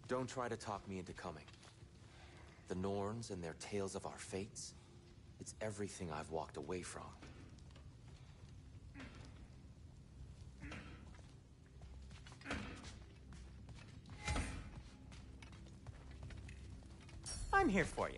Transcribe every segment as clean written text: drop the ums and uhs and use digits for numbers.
Don't try to talk me into coming. The Norns and their tales of our fates, it's everything I've walked away from. I'm here for you.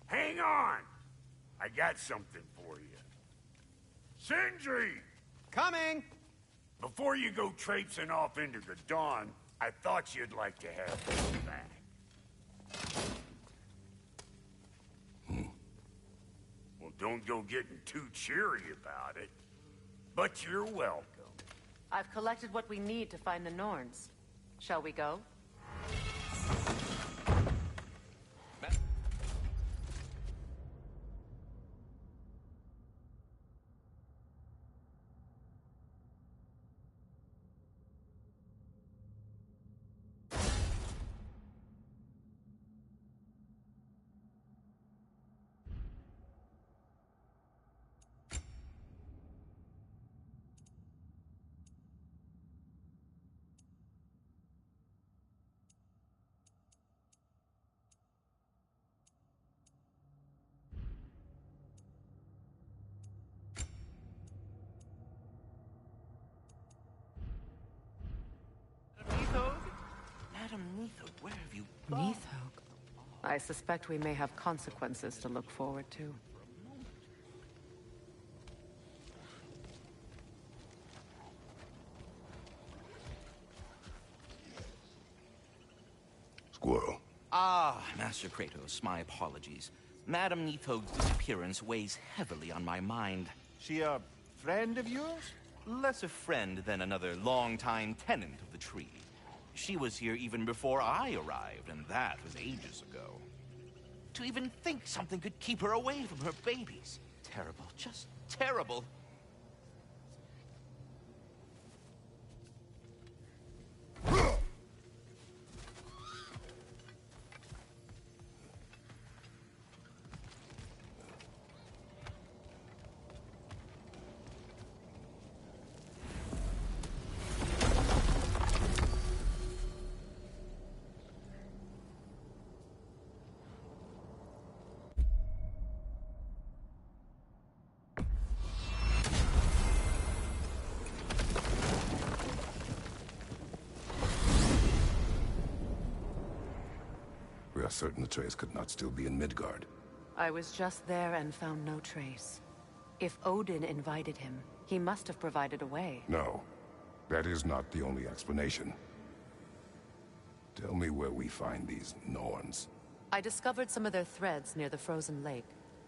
Hang on! I got something for you. Sindri! Coming! Before you go traipsing off into the dawn, I thought you'd like to have this back. Well, don't go getting too cheery about it. But you're welcome. I've collected what we need to find the Norns. Shall we go? Madam Neitho, where have you gone? Neitho? I suspect we may have consequences to look forward to. Squirrel. Ah, Master Kratos, my apologies. Madam Neitho's disappearance weighs heavily on my mind. She a friend of yours? Less a friend than another longtime tenant of the tree. She was here even before I arrived, and that was ages ago. To even think something could keep her away from her babies. Terrible, just terrible. We are certain Atreus could not still be in Midgard. I was just there and found no trace. If Odin invited him, he must have provided a way. No, that is not the only explanation. Tell me where we find these Norns. I discovered some of their threads near the frozen lake.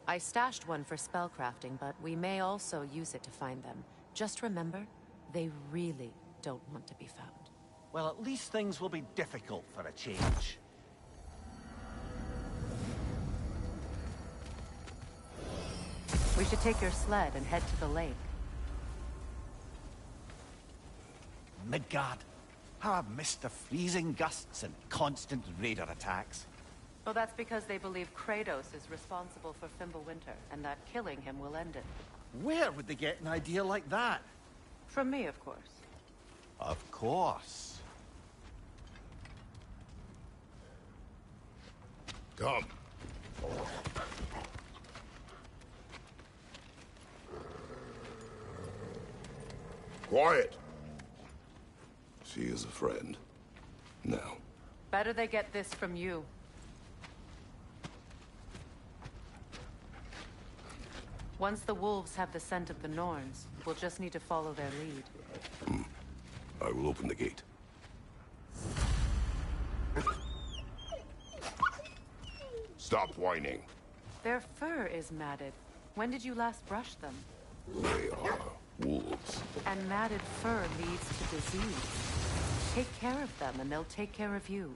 I stashed one for spellcrafting, but we may also use it to find them. Just remember, they really don't want to be found. Well, at least things will be difficult for a change. We should take your sled and head to the lake. Midgard. How I've missed the freezing gusts and constant raider attacks. Well, that's because they believe Kratos is responsible for Fimbulwinter, and that killing him will end it. Where would they get an idea like that? From me, of course. Of course. Come. Quiet! She is a friend. Now. Better they get this from you. Once the wolves have the scent of the Norns, we'll just need to follow their lead. I will open the gate. Stop whining. Their fur is matted. When did you last brush them? They are wolves. And matted fur leads to disease. Take care of them, and they'll take care of you.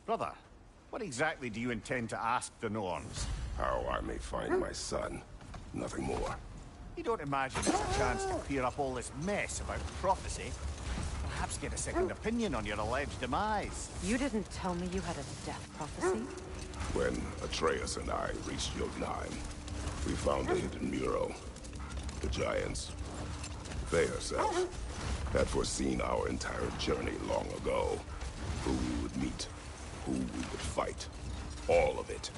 Brother, what exactly do you intend to ask the Norns? How I may find my son. Nothing more. You don't imagine it's a chance to clear up all this mess about prophecy? Perhaps get a second opinion on your alleged demise. You didn't tell me you had a death prophecy? When Atreus and I reached Jotunheim, we found a hidden mural. The giants, they herself, had foreseen our entire journey long ago. Who we would meet, who we would fight. All of it,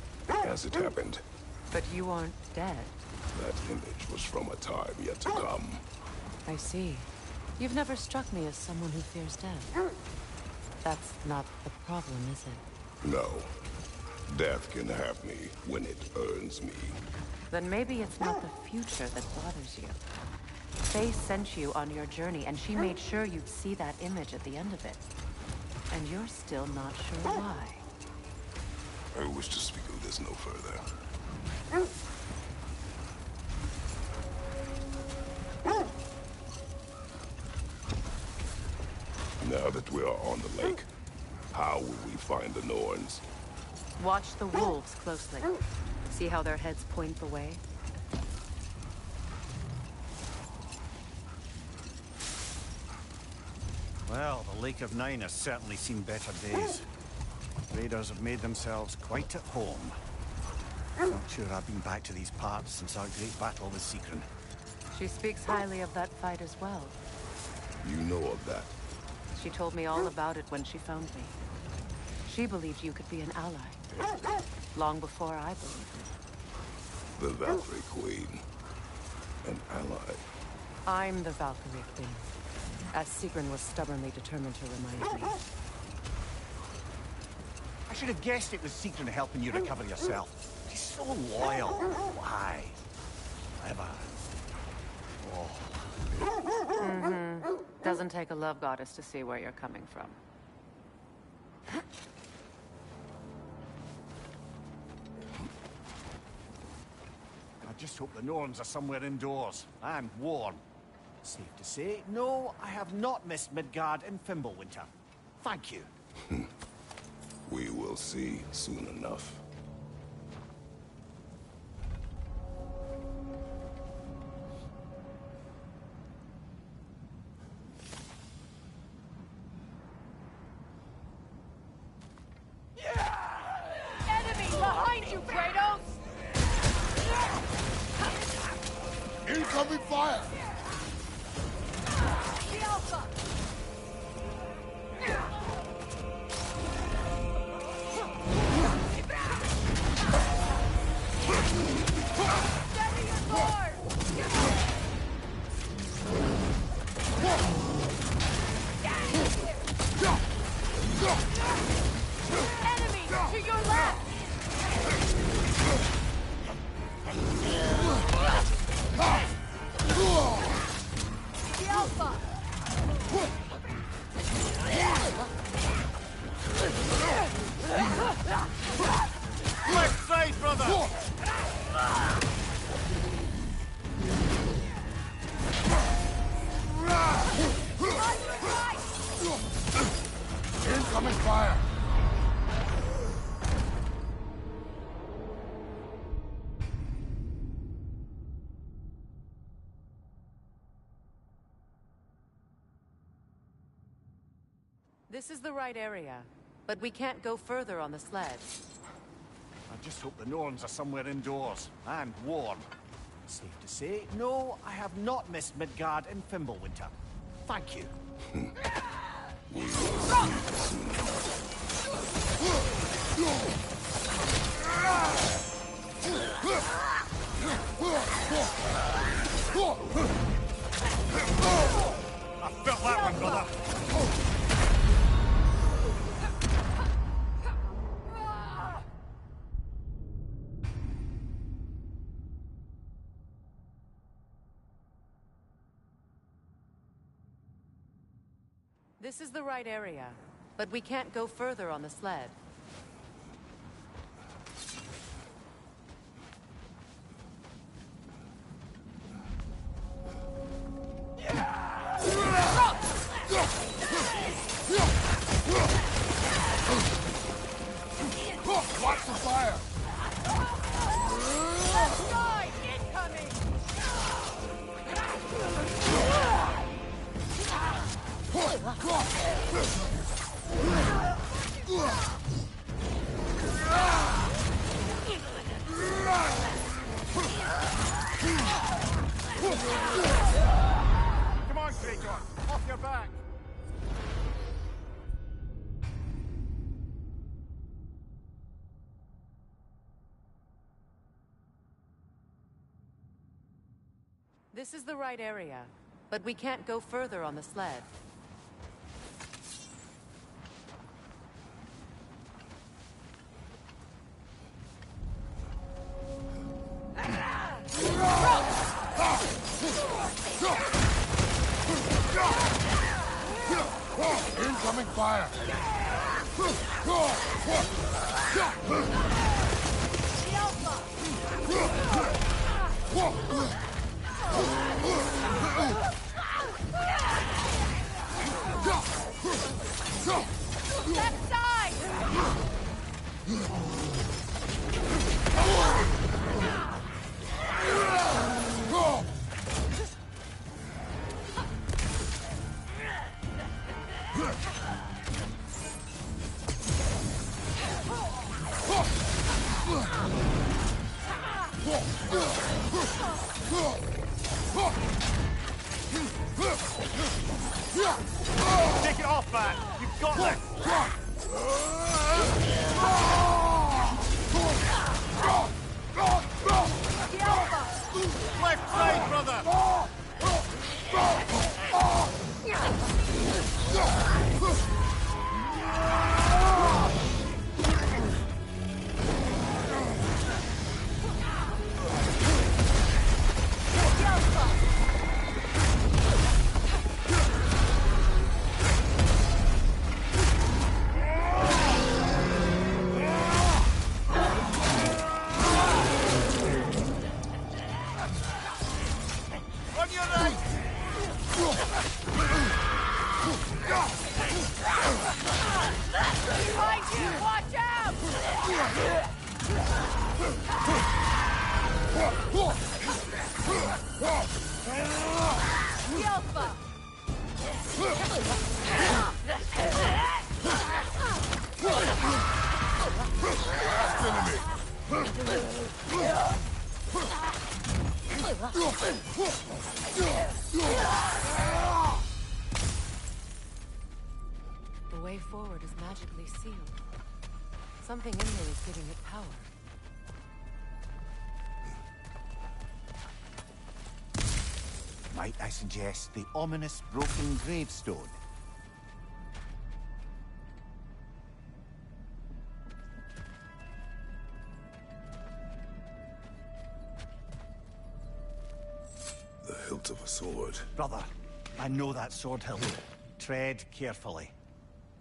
as it happened. But you aren't dead. That image was from a time yet to come. I see. You've never struck me as someone who fears death. That's not the problem, is it? No. Death can have me when it earns me. Then maybe it's not the future that bothers you. Faye sent you on your journey, and she made sure you'd see that image at the end of it. And you're still not sure why. I wish to speak of this no further. Now that we are on the lake, how will we find the Norns? Watch the wolves closely. See how their heads point the way? Well, the Lake of Nine has certainly seen better days. Raiders have made themselves quite at home. Not sure I've been back to these parts since our great battle with Secret. She speaks highly of that fight as well. You know of that. She told me all about it when she found me. She believed you could be an ally. Long before I believed it. The Valkyrie Queen. An ally. I'm the Valkyrie Queen, as Sigrun was stubbornly determined to remind me. I should have guessed it was Secret helping you recover yourself. She's so loyal. Why? Clever. Oh. Doesn't take a love goddess to see where you're coming from. I just hope the Norns are somewhere indoors. I'm warm. Safe to say, no, I have not missed Midgard and Fimbulwinter. Thank you. We will see soon enough. Enemy behind you, Kratos! Incoming fire! The Alpha! Steady your sword! Enemy to your left! The Alpha! Left side, brother! On your right! Incoming fire! This is the right area, but we can't go further on the sled. I just hope the Norns are somewhere indoors. And warm. Safe to say, no, I have not missed Midgard and Fimbulwinter. Thank you. We will see soon enough. I felt that one, brother. This is the right area, but we can't go further on the sled. Watch the fire! Left side! Incoming! Come on, Kratos. Off your back. This is the right area, but we can't go further on the sled. Incoming fire! The Alpha! Left side! Take it off, man. You've got this. The Alpha! Left side, brother. On your right. Behind you! Watch out! The Alpha! The way forward is magically sealed. Something in there is giving it power. Might I suggest the ominous broken gravestone? The hilt of a sword. Brother, I know that sword hilt. Tread carefully.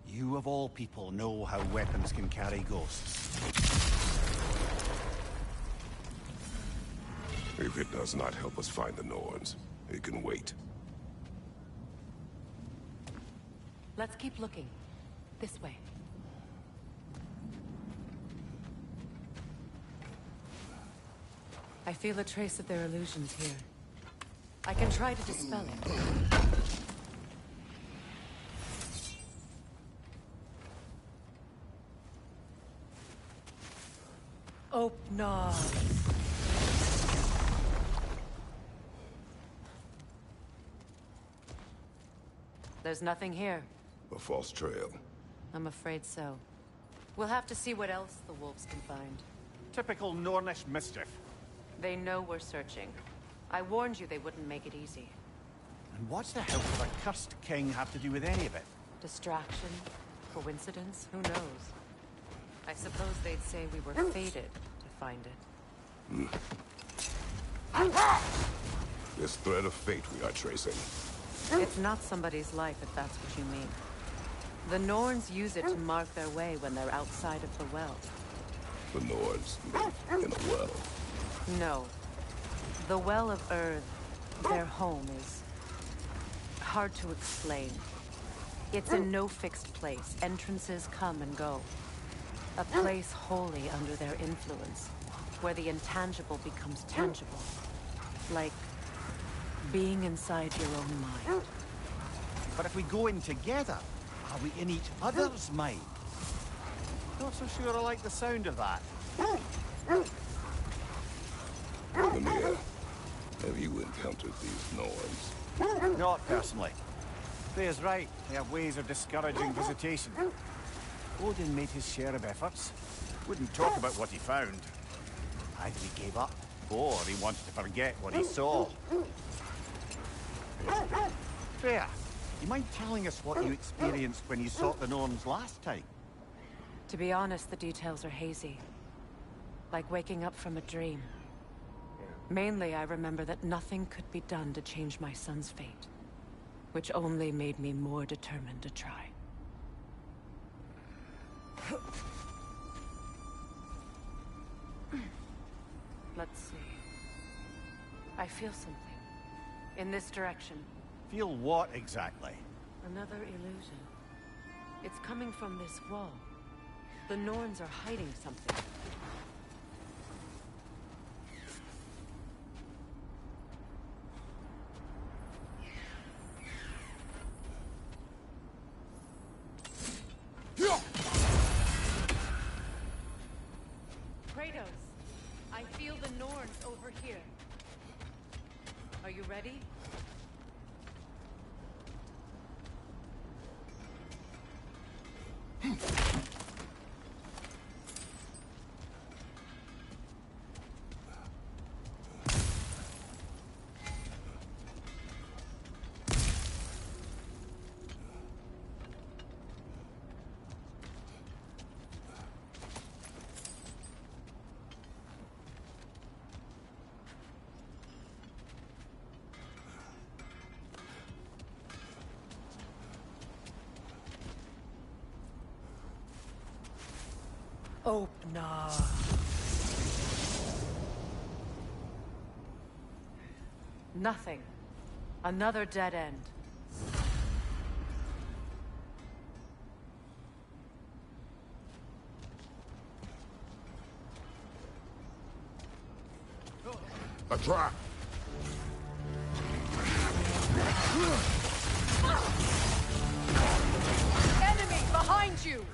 You of all people know how weapons can carry ghosts. If it does not help us find the Norns, it can wait. Let's keep looking. This way. I feel a trace of their illusions here. I can try to dispel it. Prt9. There's nothing here. A false trail. I'm afraid so. We'll have to see what else the wolves can find. Typical Nornish mischief. They know we're searching. I warned you they wouldn't make it easy. And what's the help of a cursed king have to do with any of it? Distraction? Coincidence? Who knows? I suppose they'd say we were fated to find it. This thread of fate we are tracing. It's not somebody's life, if that's what you mean. The Norns use it to mark their way when they're outside of the well. The Nords live in a well. No. The Well of Earth, their home, is hard to explain. It's in no fixed place. Entrances come and go. A place wholly under their influence, where the intangible becomes tangible. Like being inside your own mind. But if we go in together, are we in each other's mind? Not so sure I like the sound of that. Mimir, have you encountered these Norns? Not personally. Freya's right. They have ways of discouraging visitation. Odin made his share of efforts. Wouldn't talk about what he found. Either he gave up, or he wanted to forget what he saw. Freya, you mind telling us what you experienced when you sought the Norns last time? To be honest, the details are hazy. Like waking up from a dream. Mainly, I remember that nothing could be done to change my son's fate. Which only made me more determined to try. Let's see. I feel something. In this direction. Feel what exactly? Another illusion. It's coming from this wall. The Norns are hiding something. Kratos, I feel the Norns over here. Are you ready? Opener. Nothing. Another dead end. A trap! Enemy behind you!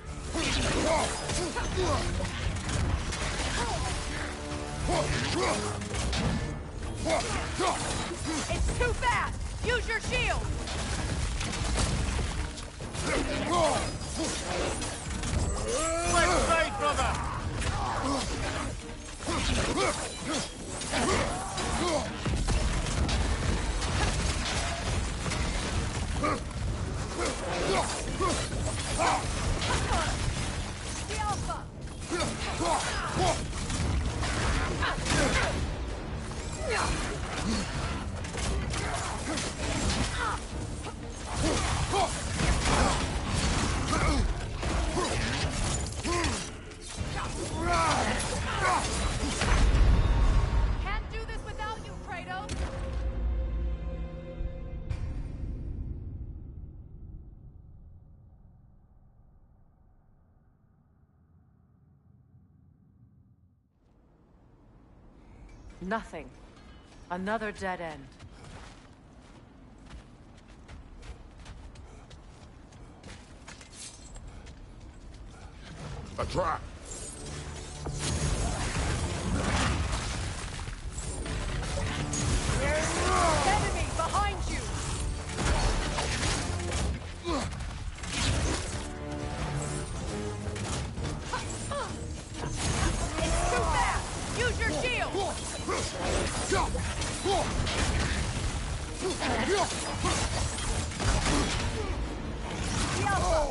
It's too fast! Use your shield! Left side, brother! The Alpha! Can't do this without you, Kratos! Nothing. Another dead end. A trap! Enemy behind you! It's too fast! Use your shield! The Alpha!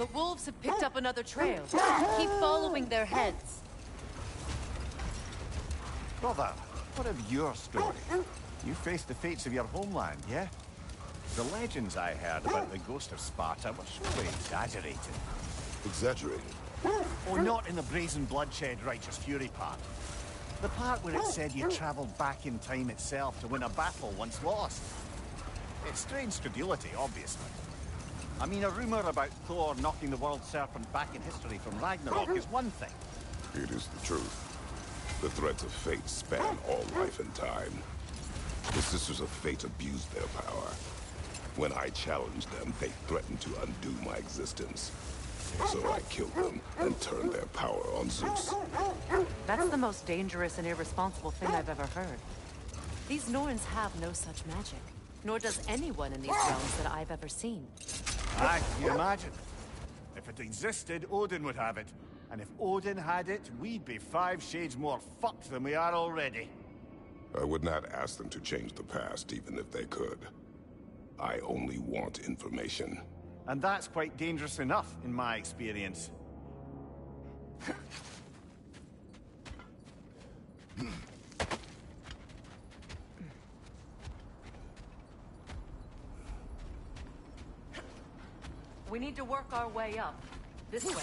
The wolves have picked up another trail. Keep following their heads. Brother, what of your story? You faced the fates of your homeland, yeah? The legends I heard about the ghost of Sparta were surely exaggerated. Exaggerated? Oh, not in the brazen bloodshed righteous fury part. The part where it said you travelled back in time itself to win a battle once lost. It's strange credulity, obviously. I mean, a rumour about Thor knocking the world serpent back in history from Ragnarok is one thing. It is the truth. The threads of fate span all life and time. The Sisters of Fate abused their power. When I challenged them, they threatened to undo my existence. So I killed them and turned their power on Zeus. That's the most dangerous and irresponsible thing I've ever heard. These Norns have no such magic, nor does anyone in these realms that I've ever seen. Aye, can you imagine? If it existed, Odin would have it. And if Odin had it, we'd be 5 shades more fucked than we are already. I would not ask them to change the past, even if they could. I only want information. And that's quite dangerous enough, in my experience. We need to work our way up. This way.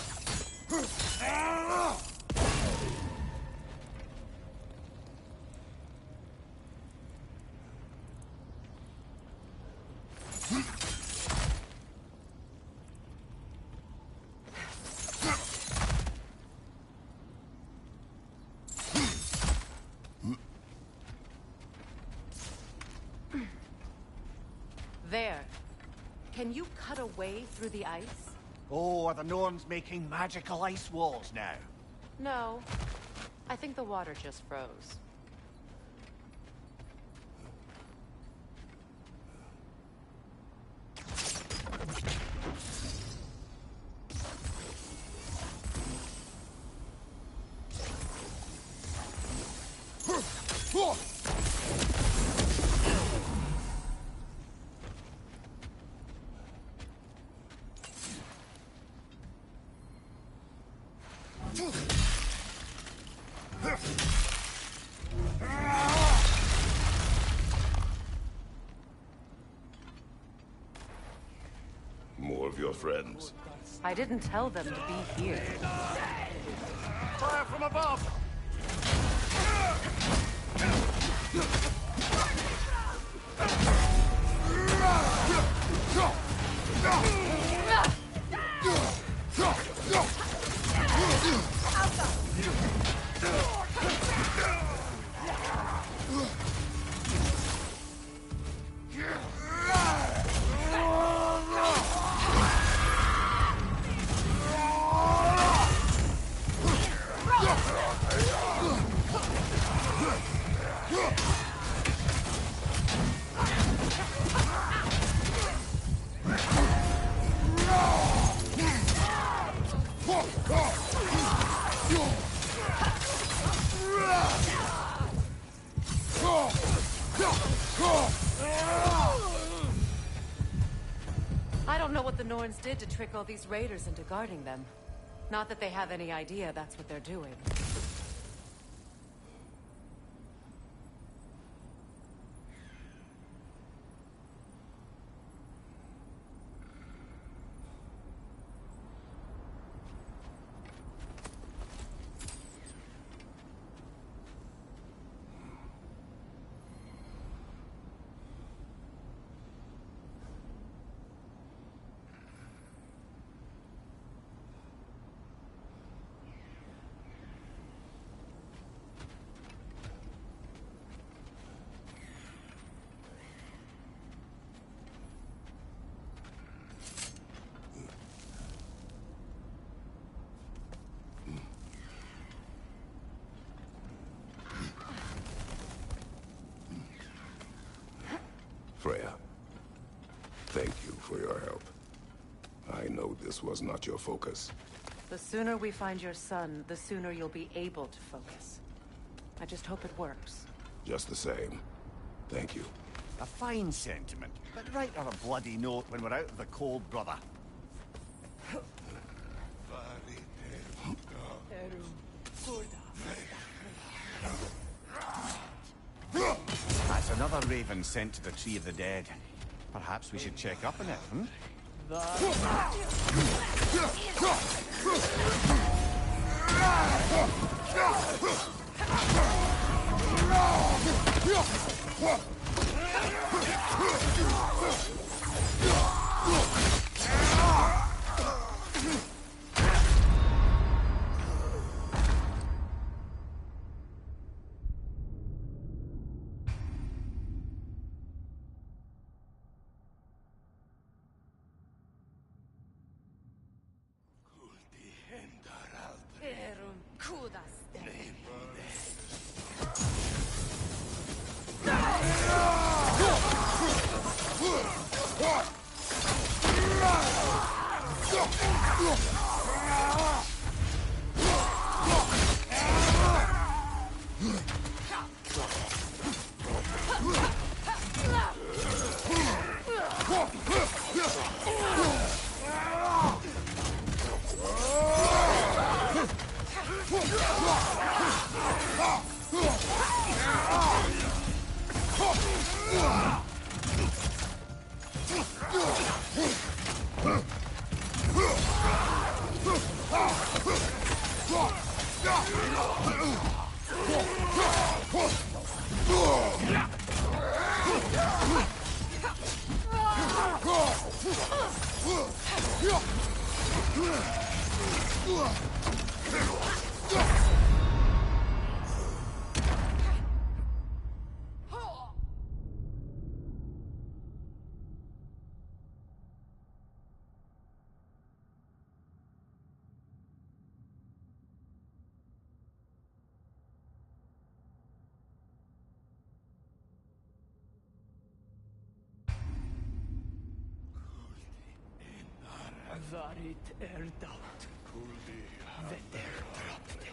There. Can you cut a way through the ice? Oh, are the Norns making magical ice walls now? No. I think the water just froze. More of your friends. I didn't tell them to be here. Fire from above! I don't know what the Norns did to trick all these raiders into guarding them. Not that they have any idea that's what they're doing. Freya, thank you for your help. I know this was not your focus. The sooner we find your son, the sooner you'll be able to focus. I just hope it works. Just the same, thank you. A fine sentiment, but write her a bloody note when we're out of the cold, brother. That's another raven sent to the Tree of the Dead. Perhaps we should check up on it, hmm? Varit erdaut. Vetter trapte.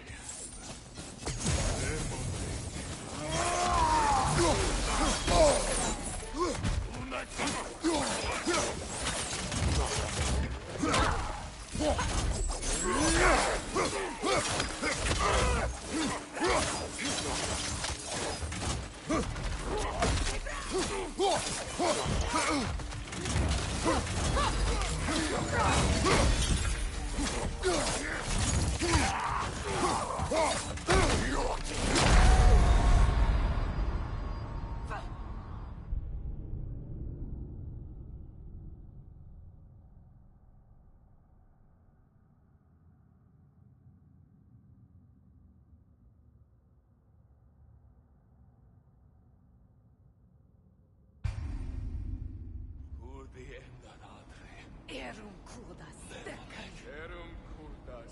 Erum kudas stekker. Erum kurdas.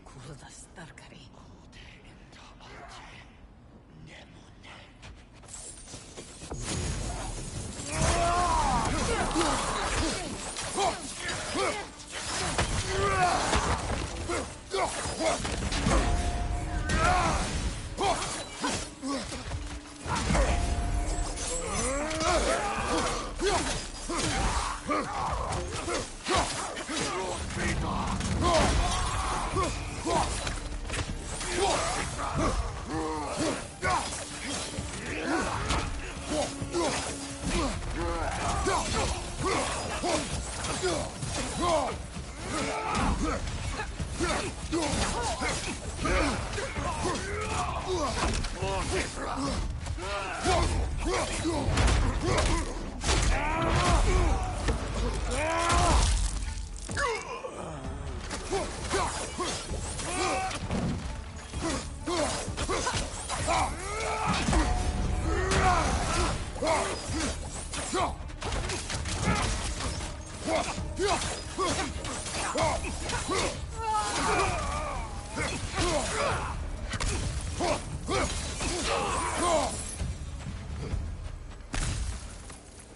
Kurda starkari.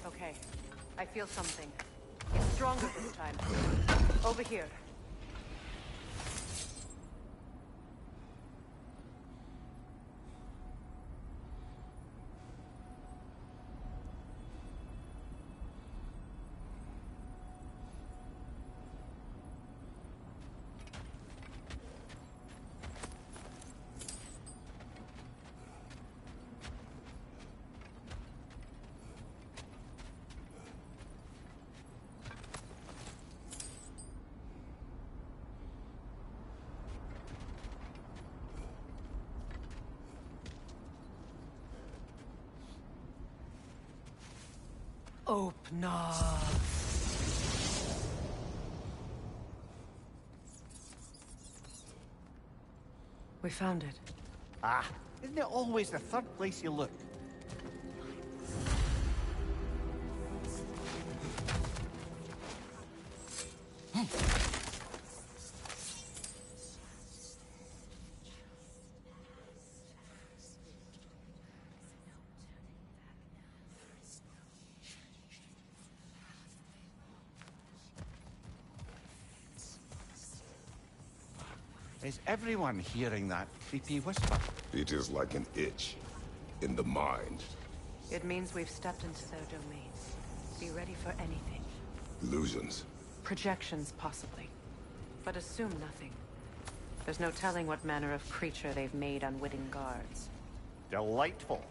Okay, I feel something. It's stronger this time. Over here. Opna. We found it. Ah, isn't it always the third place you look? Is everyone hearing that creepy whisper? It is like an itch in the mind. It means we've stepped into their domain. Be ready for anything. Illusions. Projections, possibly. But assume nothing. There's no telling what manner of creature they've made unwitting guards. Delightful.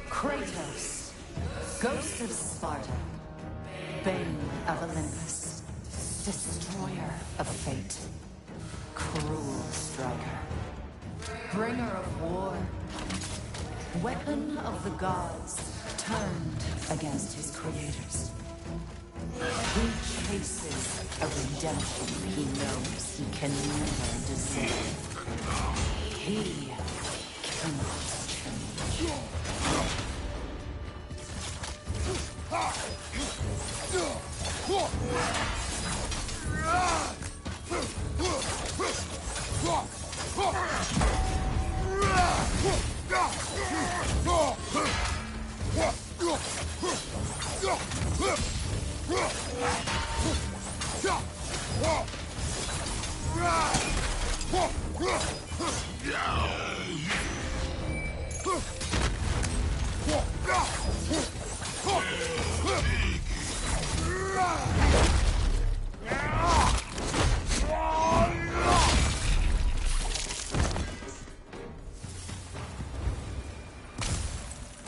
Kratos, Ghost of Sparta, Bane of Olympus, Destroyer of Fate, Cruel Striker, Bringer of War, Weapon of the Gods, turned against his creators. He chases a redemption he knows he can never deserve. He cannot change.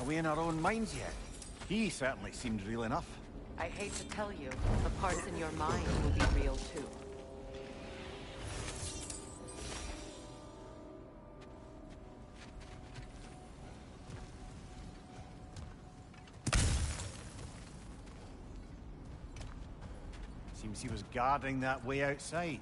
away in our own minds yet. He certainly seemed real enough. I hate to tell you, the parts in your mind will be real too. Seems he was guarding that way outside.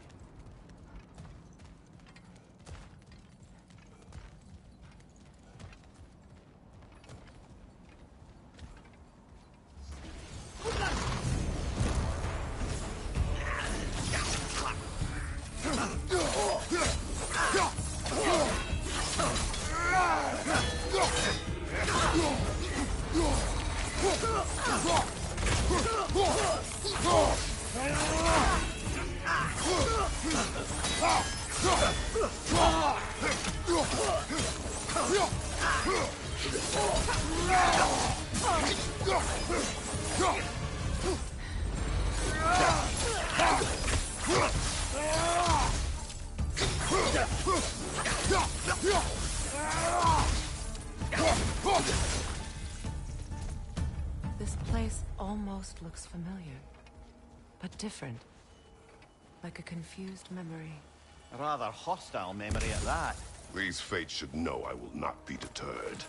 This place almost looks familiar, but different. Like a confused memory. A rather hostile memory at that. These fates should know I will not be deterred.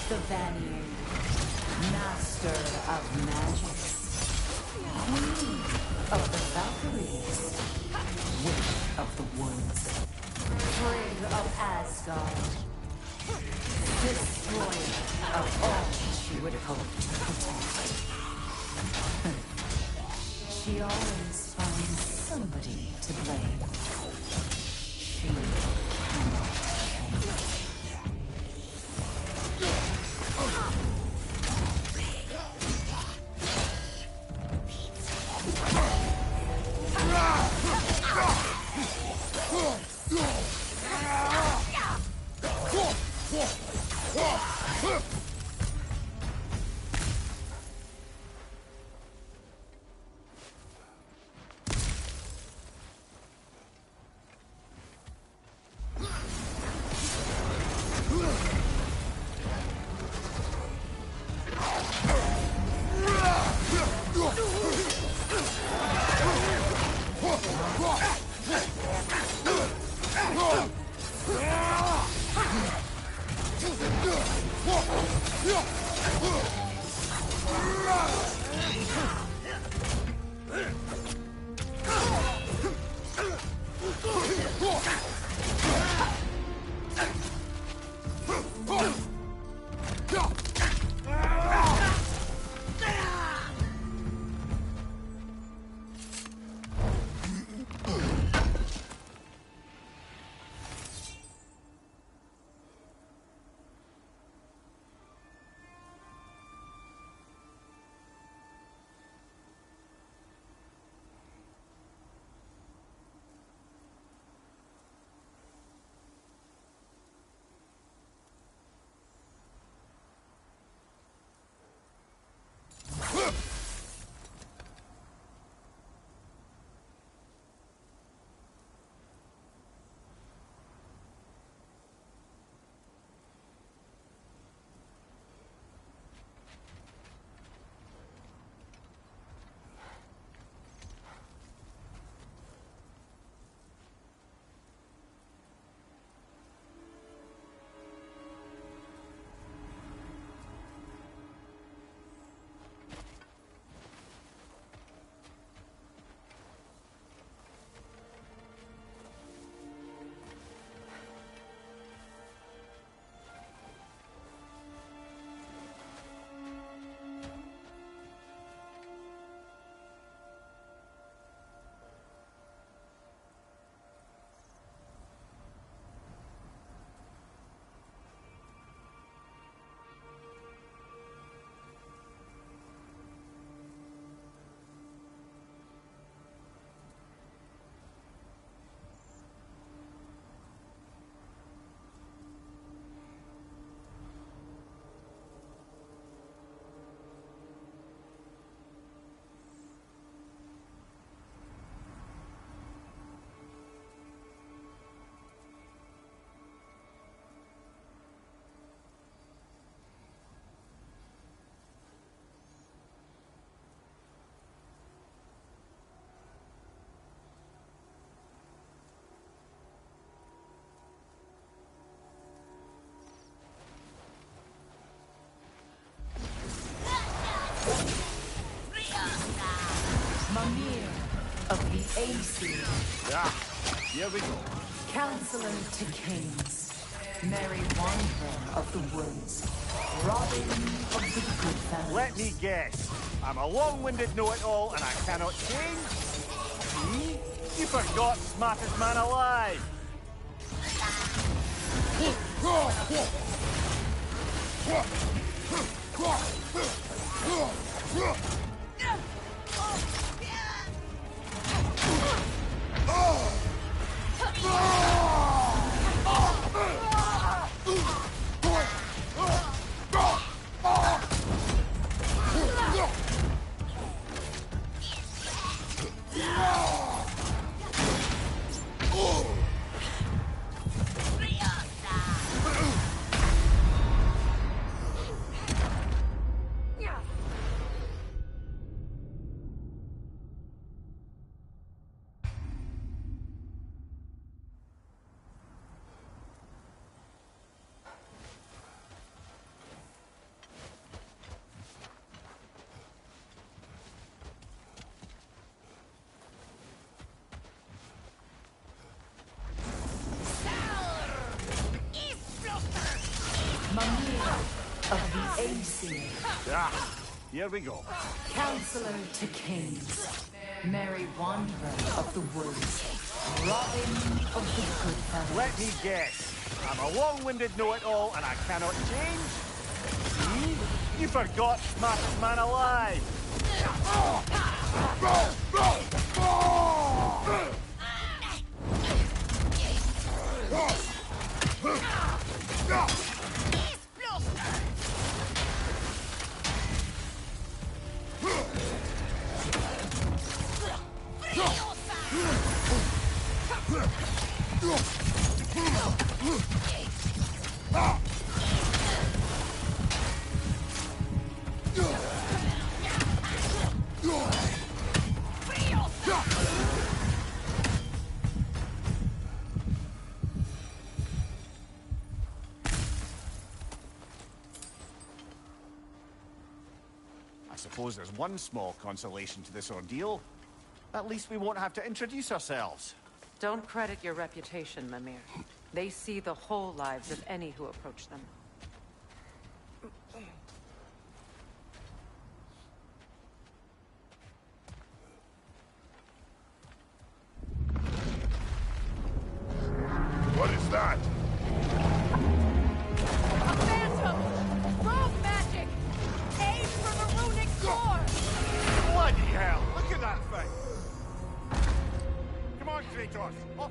The Vanir, master of magic, queen of the Valkyries, witch of the woods, spring of Asgard, destroyer of all she would hope to protect. She always finds somebody to blame. She cannot change. Here we go. Counselor to kings, Merry Wanderer of the woods, Robin of the good fellows. Let me guess. I'm a long-winded know-it-all and I cannot change? See? You forgot smartest man alive. Of the Aesir. Ah, here we go. Counselor to kings, Merry Wanderer of the woods, Robin of the good fellows. Let me guess. I'm a long-winded know-it-all and I cannot change? See? You forgot smartest man alive. I suppose there's one small consolation to this ordeal. At least we won't have to introduce ourselves. Don't credit your reputation, Mimir. They see the whole lives of any who approach them. What is that? A phantom! Rogue magic! Aid for the runic core! Bloody hell! Look at that thing! Come on, Kratos! Oh.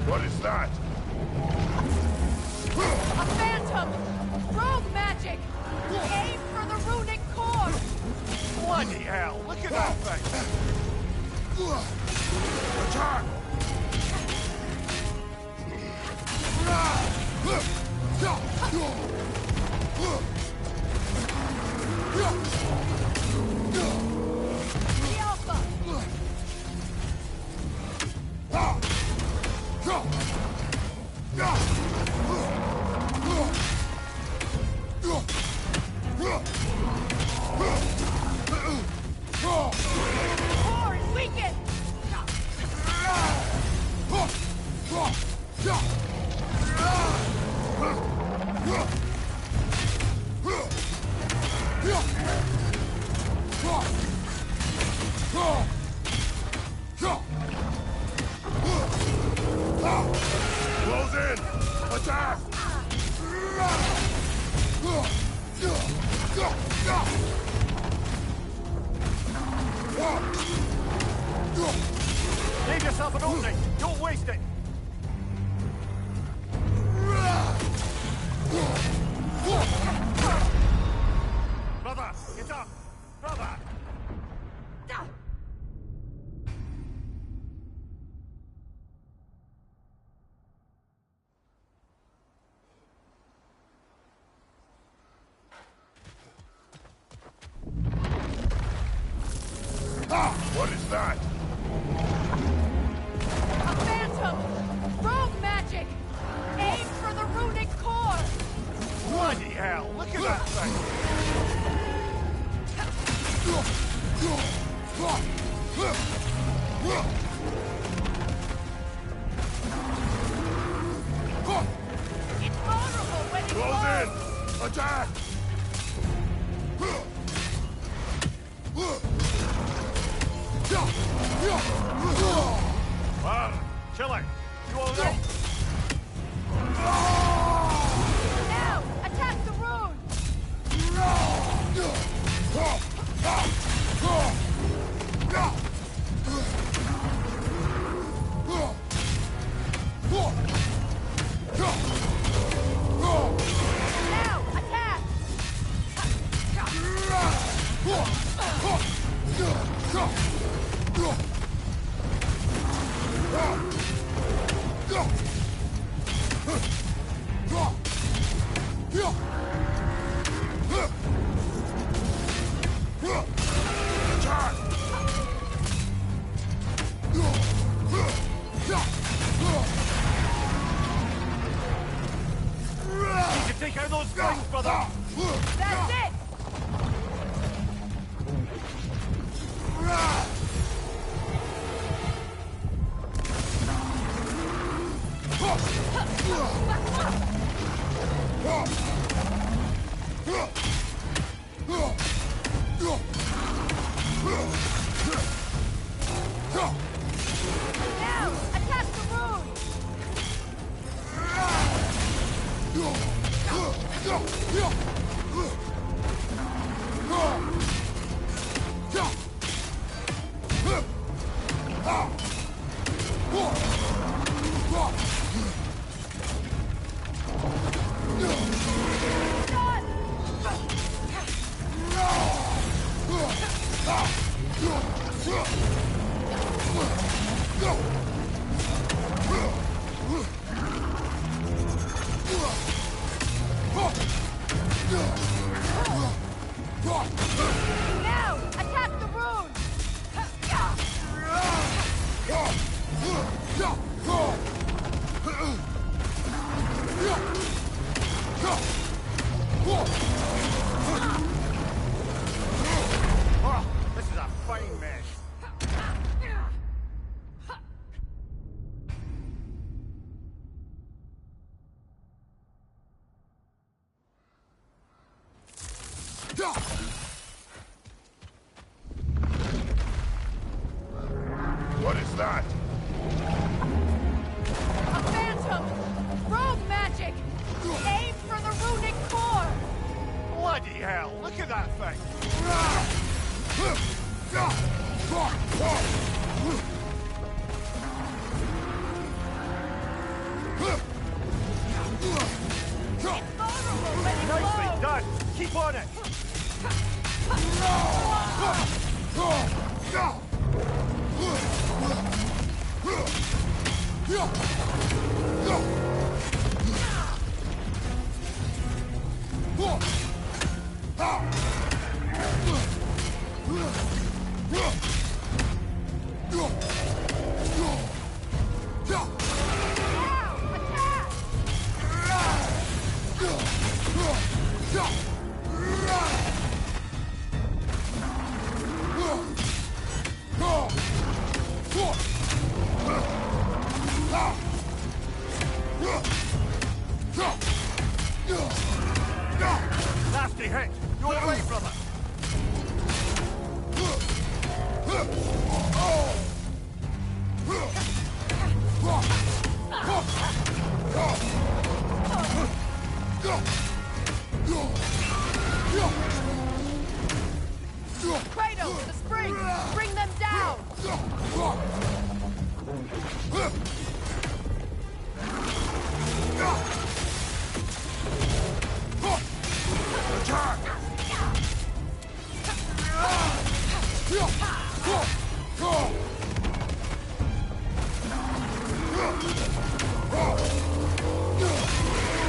What is that? A phantom! Rogue magic! Aid for the runic core! Bloody hell! Look at that thing! Attack! The Alpha! Core is weakened! Close in! Attack! Leave yourself an opening! Don't waste it! Brother! Get up! Brother! What is that? A phantom! Rogue magic! Aim for the runic core! Bloody hell! Look at that thing! It's vulnerable when it Close glows! in! Attack! Chilling! You alright? Now! Attack the rune! Now! Attack! Need to take out those things, brother! That's it! Now! Attack the rune! Now! Attack the rune! Oh, this is a fine mess. What is that? A phantom! Rogue magic! Aim for the runic core! Bloody hell! Look at that thing! It's vulnerable when it Nicely glows! done! Keep on it! Now! Attack! Nasty hit! You alright, brother? Kratos, the spring! Bring them down!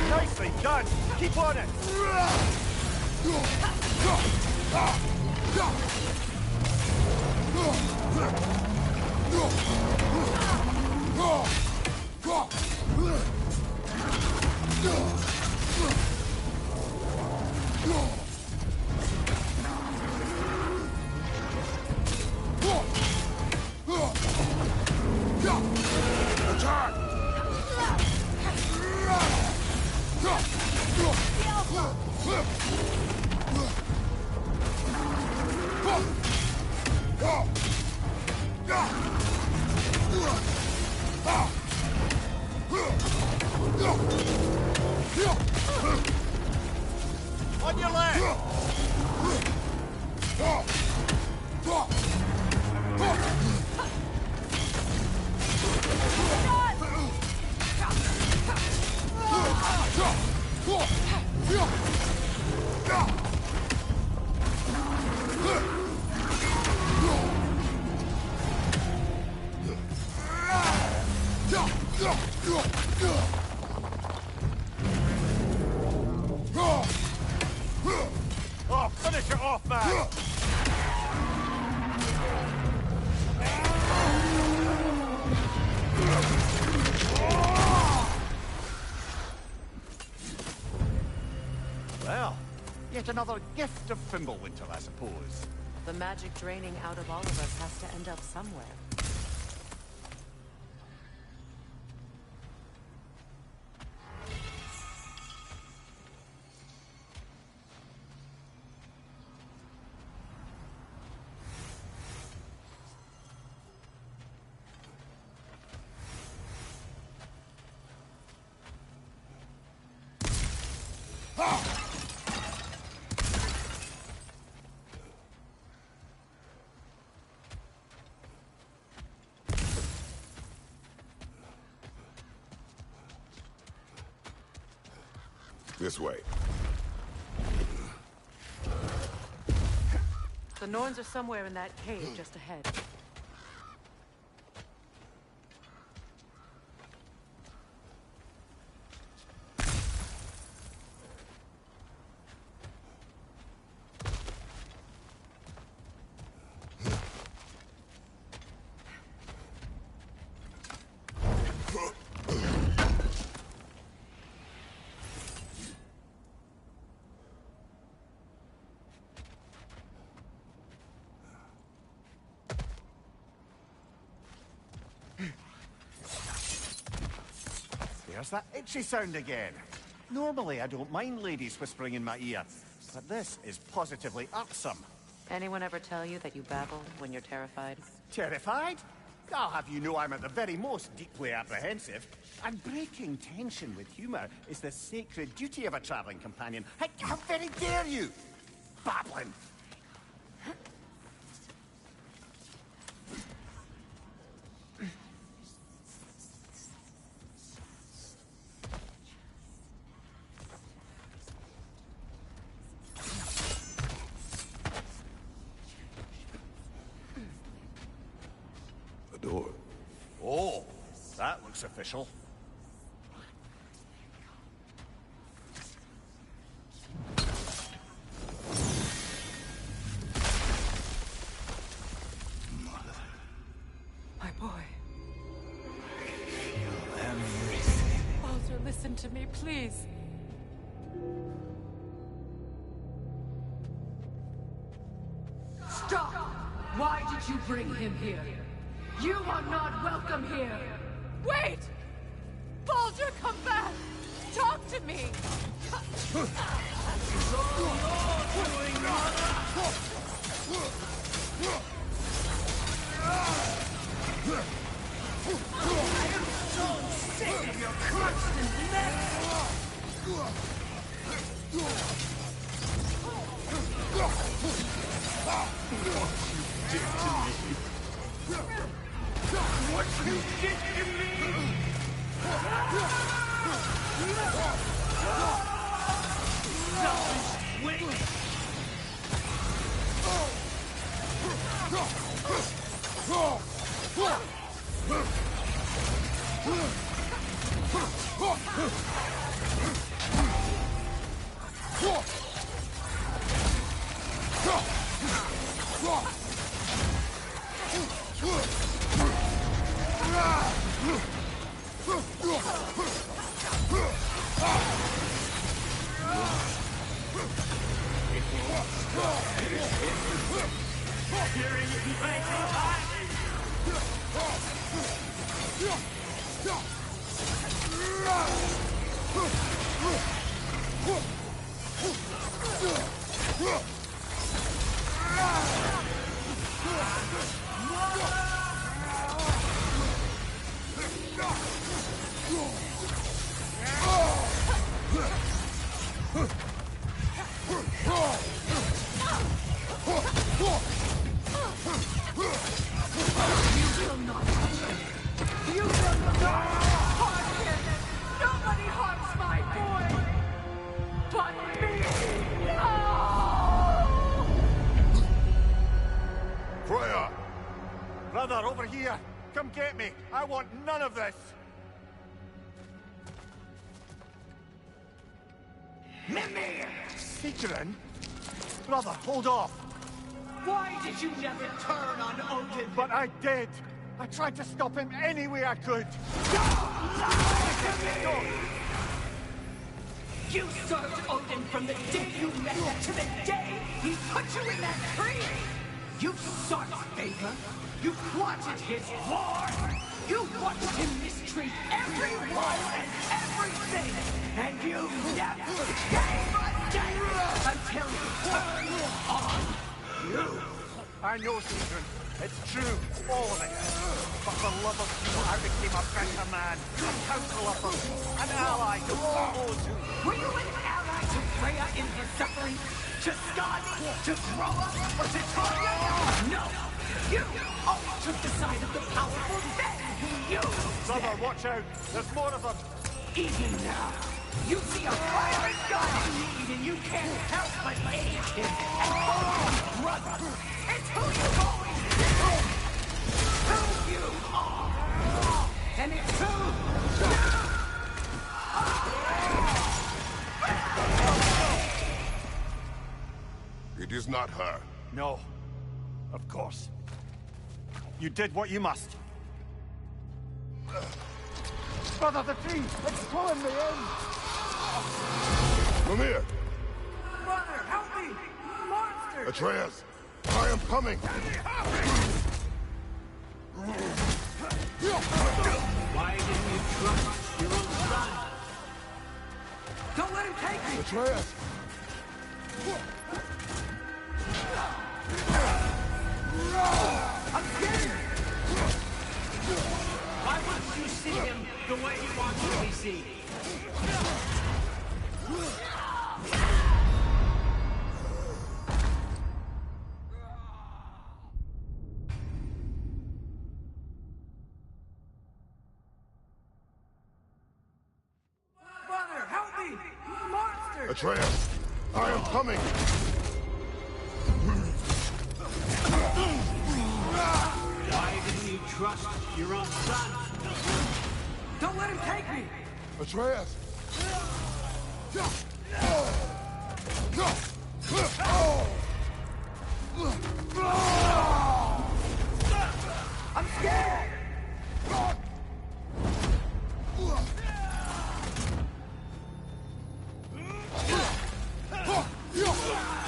Nicely done! Keep on it! On your left! Oh, finish it off, man! Well, yet another gift of Fimbulwinter, I suppose. The magic draining out of all of us has to end up somewhere. This way. The Norns are somewhere in that cave just ahead. There's that itchy sound again. Normally, I don't mind ladies whispering in my ear, but this is positively irksome. Anyone ever tell you that you babble when you're terrified? Terrified? I'll have you know I'm at the very most deeply apprehensive. And breaking tension with humor is the sacred duty of a traveling companion. How very dare you! Babbling! Door. Oh, that looks official. My boy. Feel everything. Baldur, listen to me, please. Stop! Why did you bring him here? You are not welcome here! Wait! Baldur, come back! Talk to me! I am so sick of your constant mess! What you did to me! Selfish witch! Nobody harms my boy! But me! No! Freya! Brother, over here! Come get me! I want none of this! Mimir! Sigrun? Brother, hold off! Why did you never turn on Odin? But I did! I tried to stop him any way I could! Don't lie to me! You served Odin from the day you met him to the day he put you in that tree! You sought favor! You wanted his war! You watched him mistreat everyone and everything! And you never gave a damn until he turned on you! I know, Sigrun. It's true, all of it. But for love of you, I became a better man, a counselor for peace, an ally to all those who... Were you an ally to Freya in her suffering? To Skadi? To Groa? Or to Tonya? No! You always took the side of the powerful, then you! Brother, watch out! There's more of them! Even now, you see a fiery god in need and you can't help but aid him and call him brother! It's who you've always been! Who you are! And it's who you... It is not her. No. Of course. You did what you must. Brother, the tree! It's pulling me in! Mimir! Brother, help me! Monster! Atreus! I am coming! Why didn't you trust your own son? Don't let him take me! Atreus! I'm scared! Why wouldn't you see him the way he wants to be seen? Brother, help me! Monster! Atreus! I am coming! Why didn't you trust your own son? Don't let him take me! Atreus! I'm scared!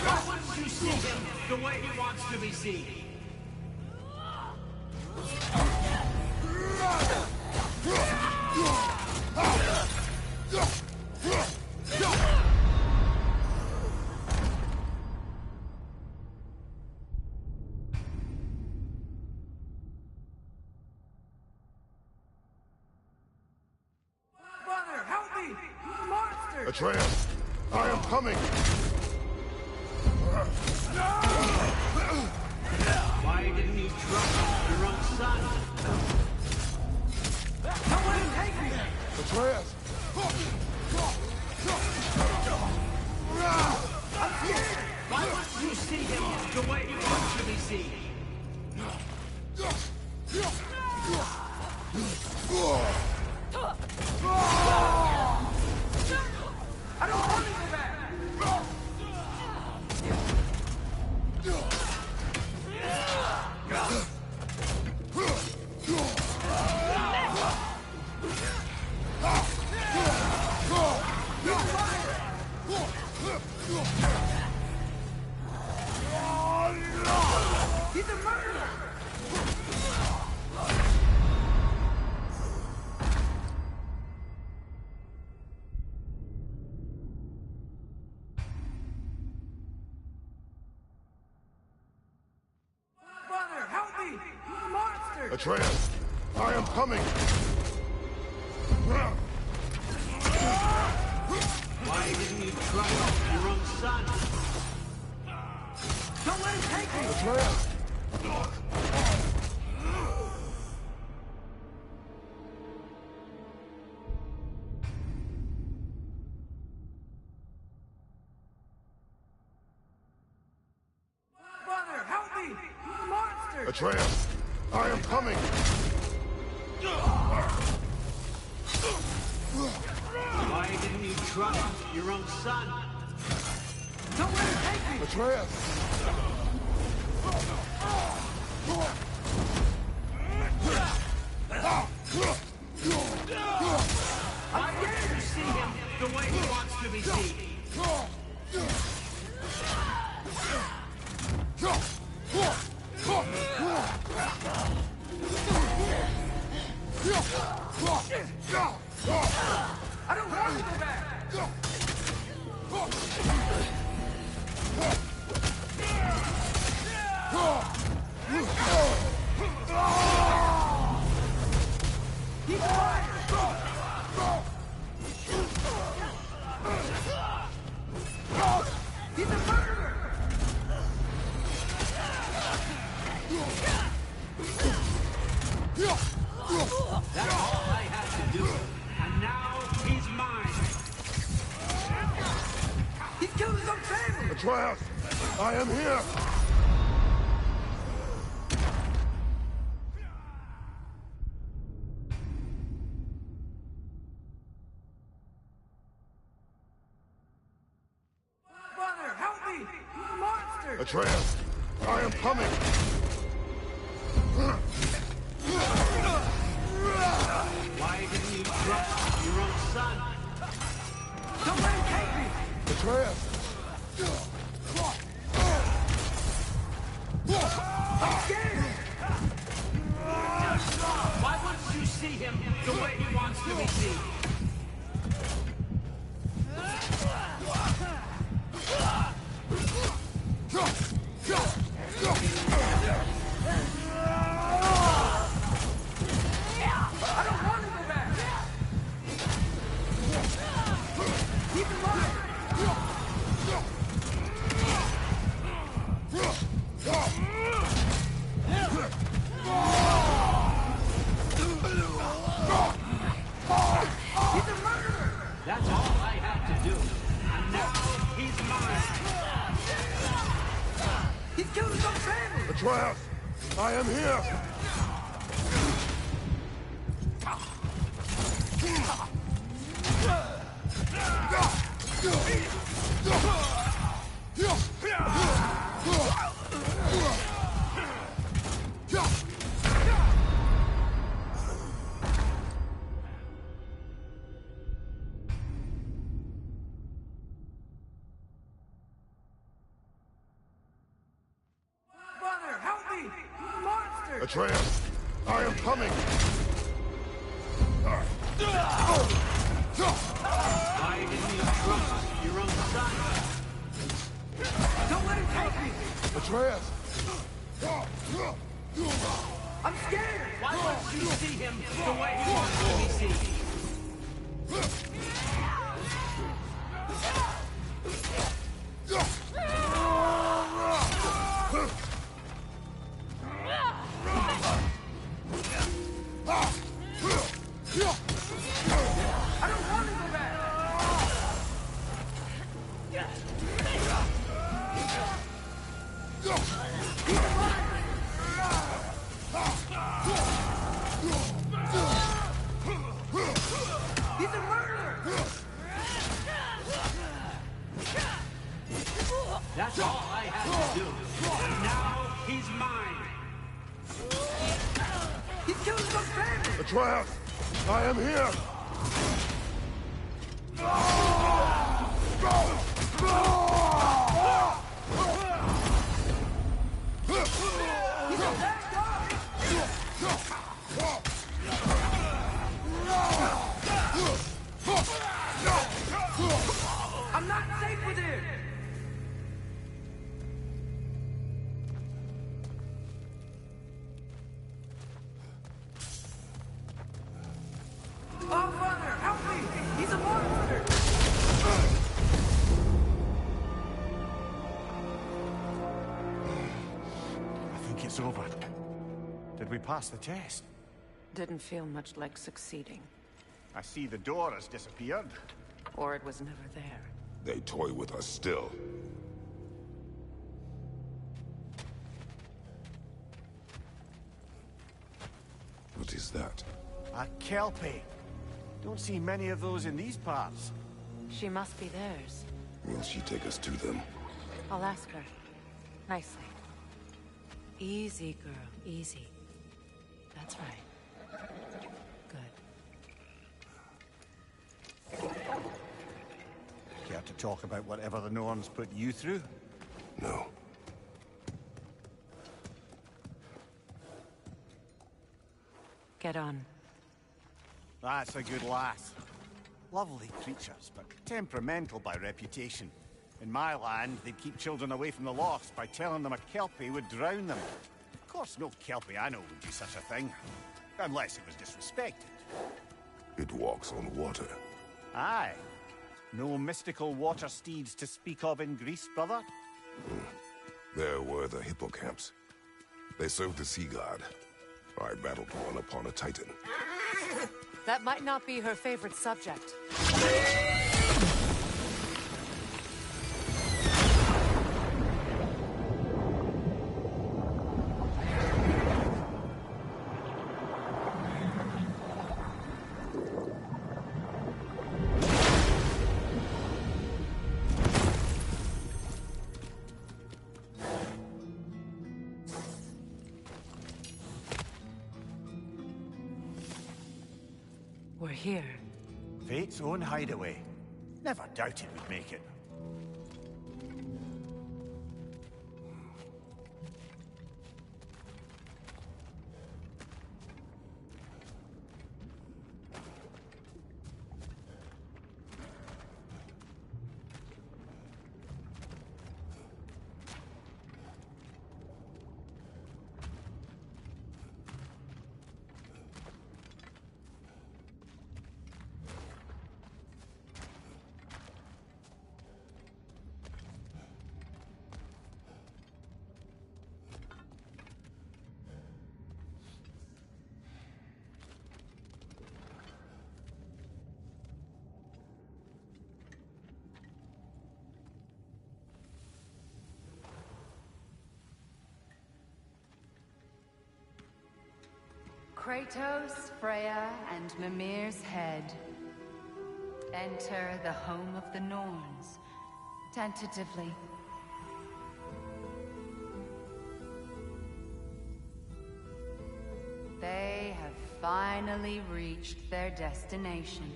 Why wouldn't you see him the way he wants to be seen? Brother, help me! Monster! Atreus! I am coming! Why didn't you trust your own son? Don't let him take me! Atreus! I'm scared! Why wouldn't you see him the way he wants to be seen? I don't want to go back! Atreus, I am coming! Why didn't you trust your own son? Don't let him take me! Atreus! Brother, help me! Monster! Atreus, I am coming! Why didn't you trust your own son? Don't let him take me! Atreus! I dare to see him the way he wants to be seen. I don't want to go back! He's a liar! He's a murderer! That's all I had to do. And now he's mine. He killed his own family! Atreus, I am here! Brother, help me! Monster! Atreus, I am coming! Why didn't you trust your own son? Don't let him take me! Atreus! I'm scared! Why wouldn't you see him the way he wants to be seen? I don't want to go back! He's alive! He's a murderer! That's all I have to do. And now he's mine. He's killed his own family! Atreus, I am here! Brother, help me! Monster! Atreus, I am coming! Why didn't you trust your own son? Don't let him take me! Atreus! I'm scared! Why won't you see him the way he wants to be seen? I don't want to go back! He's alive! He's a murderer! That's all I had to do. And now he's mine. He killed his own family! Atreus, I am here! He's a bad guy! I'm not safe with him! it's over. Did we pass the test? Didn't feel much like succeeding. I see the door has disappeared. Or it was never there. They toy with us still. What is that? A Kelpie. Don't see many of those in these parts. She must be theirs. Will she take us to them? I'll ask her. Nicely. Easy, girl. Easy. That's right. Good. Care to talk about whatever the Norns put you through? No. Get on. That's a good lass. Lovely creatures, but temperamental by reputation. In my land, they'd keep children away from the lost by telling them a Kelpie would drown them. Of course, no Kelpie I know would do such a thing. Unless it was disrespected. It walks on water. Aye. No mystical water steeds to speak of in Greece, brother? There were the hippocamps. They served the sea god. I battled one upon a titan. That might not be her favorite subject. We're here. Fate's own hideaway. Never doubted we'd make it. Kratos, Freya, and Mimir's head. Enter the home of the Norns, tentatively. They have finally reached their destination.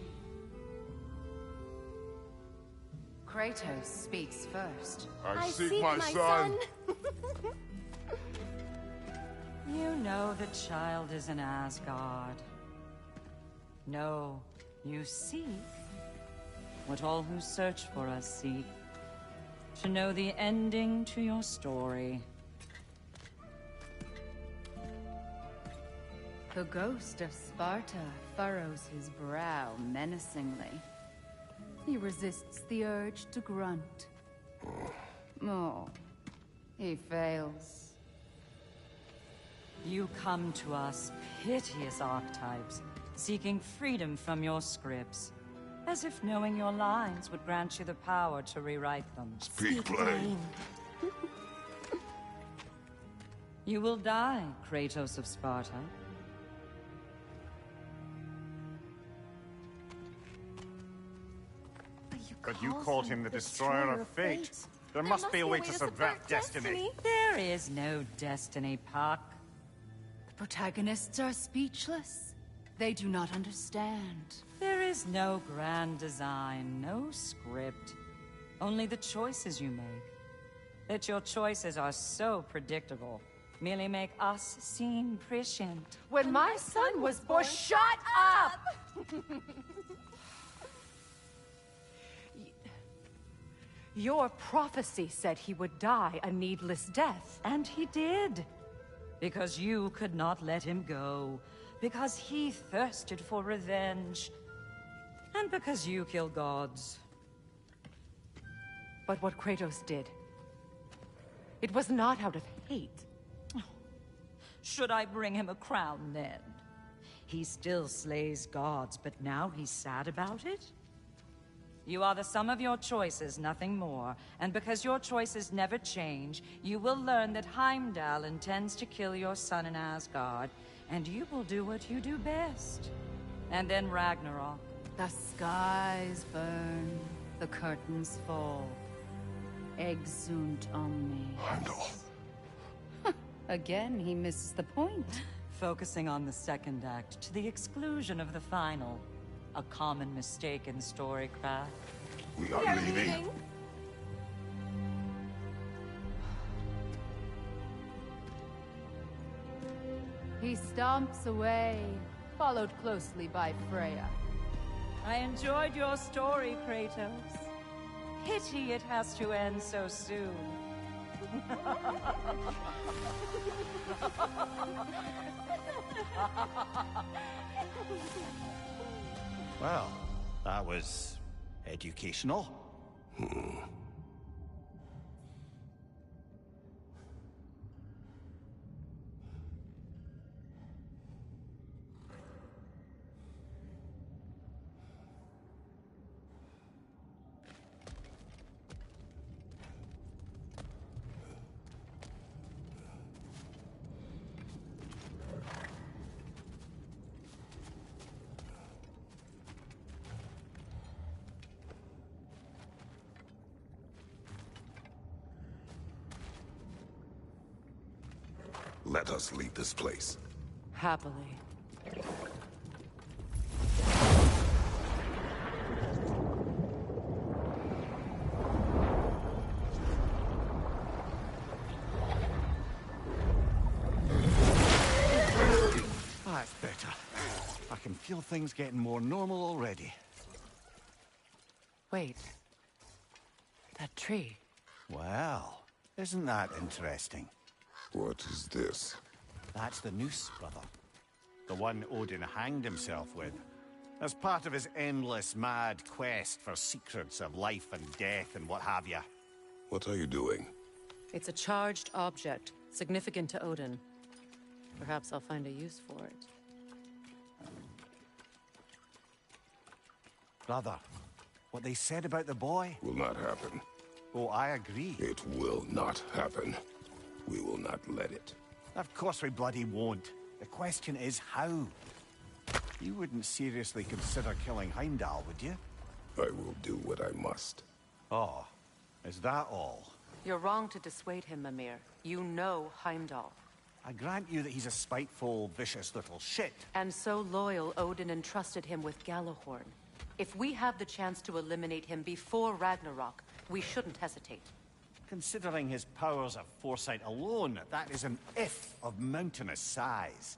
Kratos speaks first. I seek my son. You know the child is in Asgard. No, you seek what all who search for us seek. To know the ending to your story. The ghost of Sparta furrows his brow menacingly. He resists the urge to grunt. Oh, he fails. You come to us, piteous archetypes, seeking freedom from your scripts. As if knowing your lines would grant you the power to rewrite them. Speak plain. You will die, Kratos of Sparta. But you called him the Destroyer of Fate. There must be a way to subvert destiny. There is no destiny, Puck. The protagonists are speechless. They do not understand. There is no grand design, no script. Only the choices you make. That your choices are so predictable, merely make us seem prescient. When my son was born, shut up! Your prophecy said he would die a needless death. And he did. Because you could not let him go. Because he thirsted for revenge. And because you kill gods. But what Kratos did, it was not out of hate. Should I bring him a crown then? He still slays gods, but now he's sad about it? You are the sum of your choices, nothing more. And because your choices never change, you will learn that Heimdall intends to kill your son in Asgard, and you will do what you do best. And then Ragnarok. The skies burn, the curtains fall. Exunt omni. Heimdall. Again, he misses the point. Focusing on the second act to the exclusion of the final. A common mistake in storycraft. We are leaving. He stomps away, followed closely by Freya. I enjoyed your story, Kratos. Pity it has to end so soon. Well, that was educational. Let us leave this place. Happily. That's better. I can feel things getting more normal already. Wait. That tree. Well, isn't that interesting? What is this? That's the noose, brother. The one Odin hanged himself with. As part of his endless, mad quest for secrets of life and death and what have you. What are you doing? It's a charged object, significant to Odin. Perhaps I'll find a use for it. Brother, what they said about the boy? Will not happen. Oh, I agree. It will not happen. We will not let it. Of course we bloody won't. The question is how. You wouldn't seriously consider killing Heimdall, would you? I will do what I must. Oh, is that all? You're wrong to dissuade him, Mimir. You know Heimdall. I grant you that he's a spiteful, vicious little shit. And so loyal, Odin entrusted him with Galahorn. If we have the chance to eliminate him before Ragnarok, we shouldn't hesitate. Considering his powers of foresight alone, that is an if of mountainous size.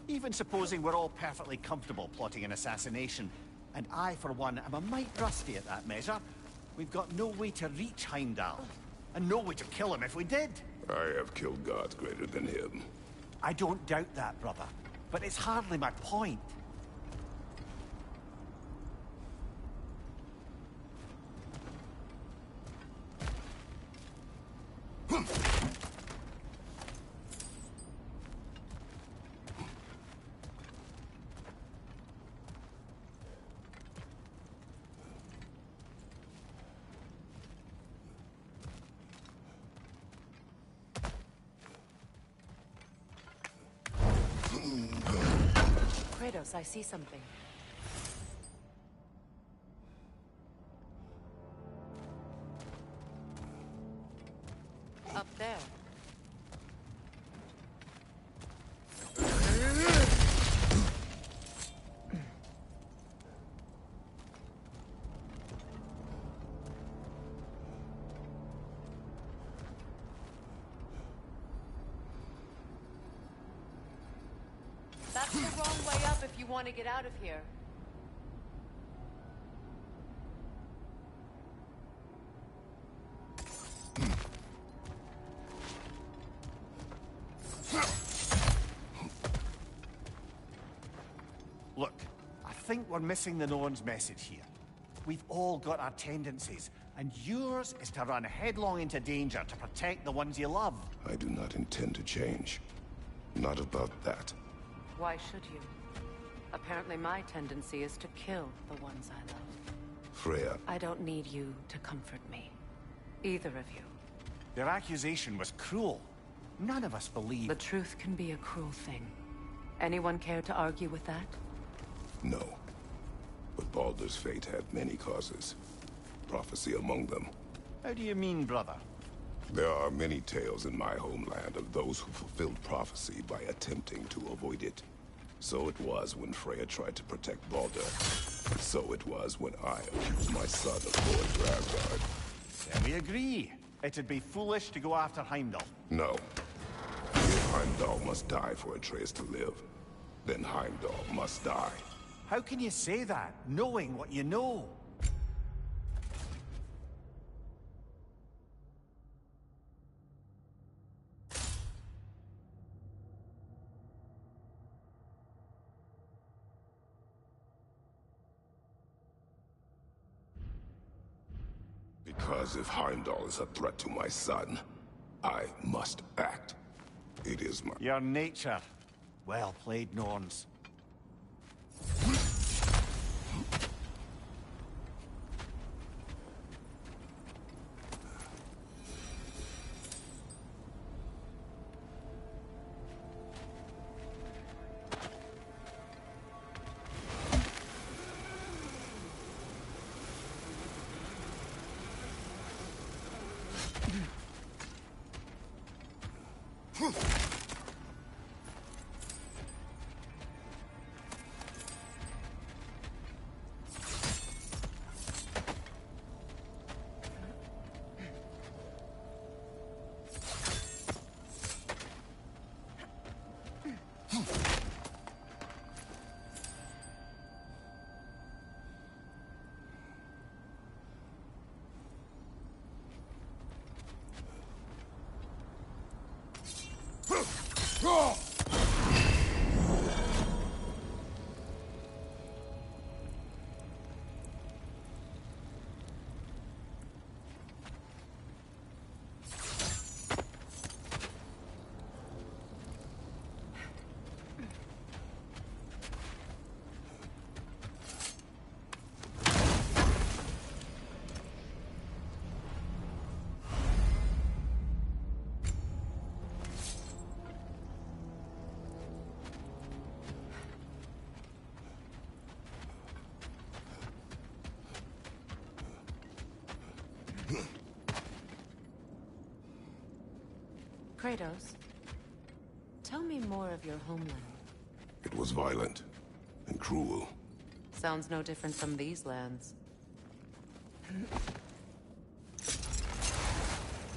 Even supposing we're all perfectly comfortable plotting an assassination, and I, for one, am a mite rusty at that measure, we've got no way to reach Heimdall, and no way to kill him if we did. I have killed gods greater than him. I don't doubt that, brother, but it's hardly my point. Kratos, I see something. Up there. That's the wrong way up if you want to get out of here. Look, I think we're missing the Norn's message here. We've all got our tendencies, and yours is to run headlong into danger to protect the ones you love. I do not intend to change. Not about that. Why should you? Apparently my tendency is to kill the ones I love. Freya, I don't need you to comfort me. Either of you. Their accusation was cruel. None of us believe... The truth can be a cruel thing. Anyone care to argue with that? no. But Baldur's fate had many causes. Prophecy among them. How do you mean, brother? There are many tales in my homeland of those who fulfilled prophecy by attempting to avoid it. So it was when Freya tried to protect Baldur. So it was when I accused my son of going to Asgard. Then we agree. It'd be foolish to go after Heimdall. No. If Heimdall must die for Atreus to live, then Heimdall must die. How can you say that, knowing what you know? Because if Heimdall is a threat to my son, I must act. It is my... Your nature. Well played, Norns. Kratos, tell me more of your homeland. It was violent and cruel. Sounds no different from these lands.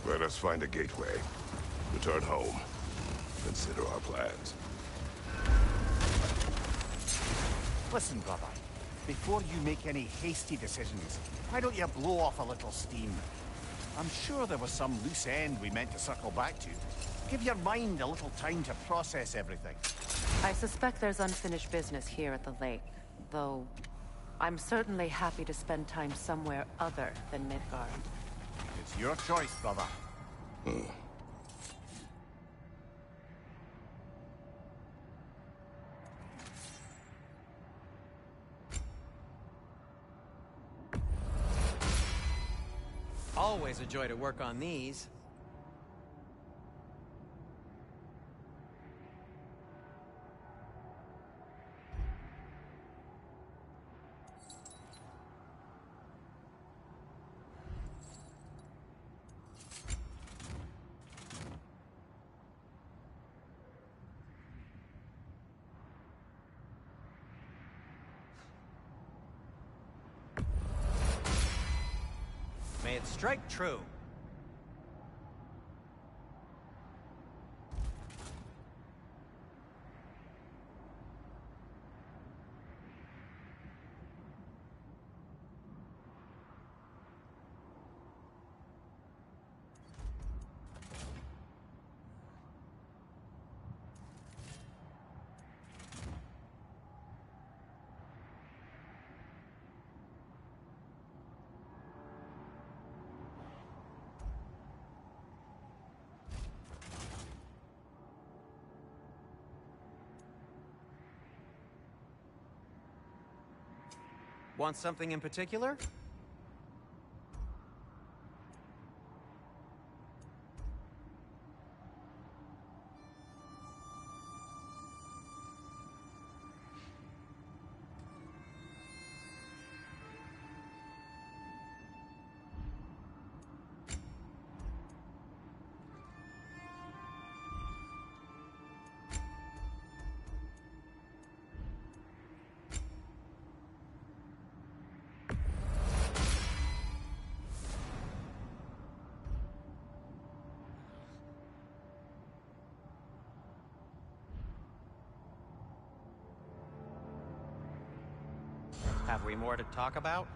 Let us find a gateway. Return home. Consider our plans. Listen, brother. Before you make any hasty decisions, why don't you blow off a little steam? I'm sure there was some loose end we meant to circle back to. Give your mind a little time to process everything. I suspect there's unfinished business here at the lake, though I'm certainly happy to spend time somewhere other than Midgard. It's your choice, brother. Always a joy to work on these. May it strike true. Want something in particular? Have we more to talk about?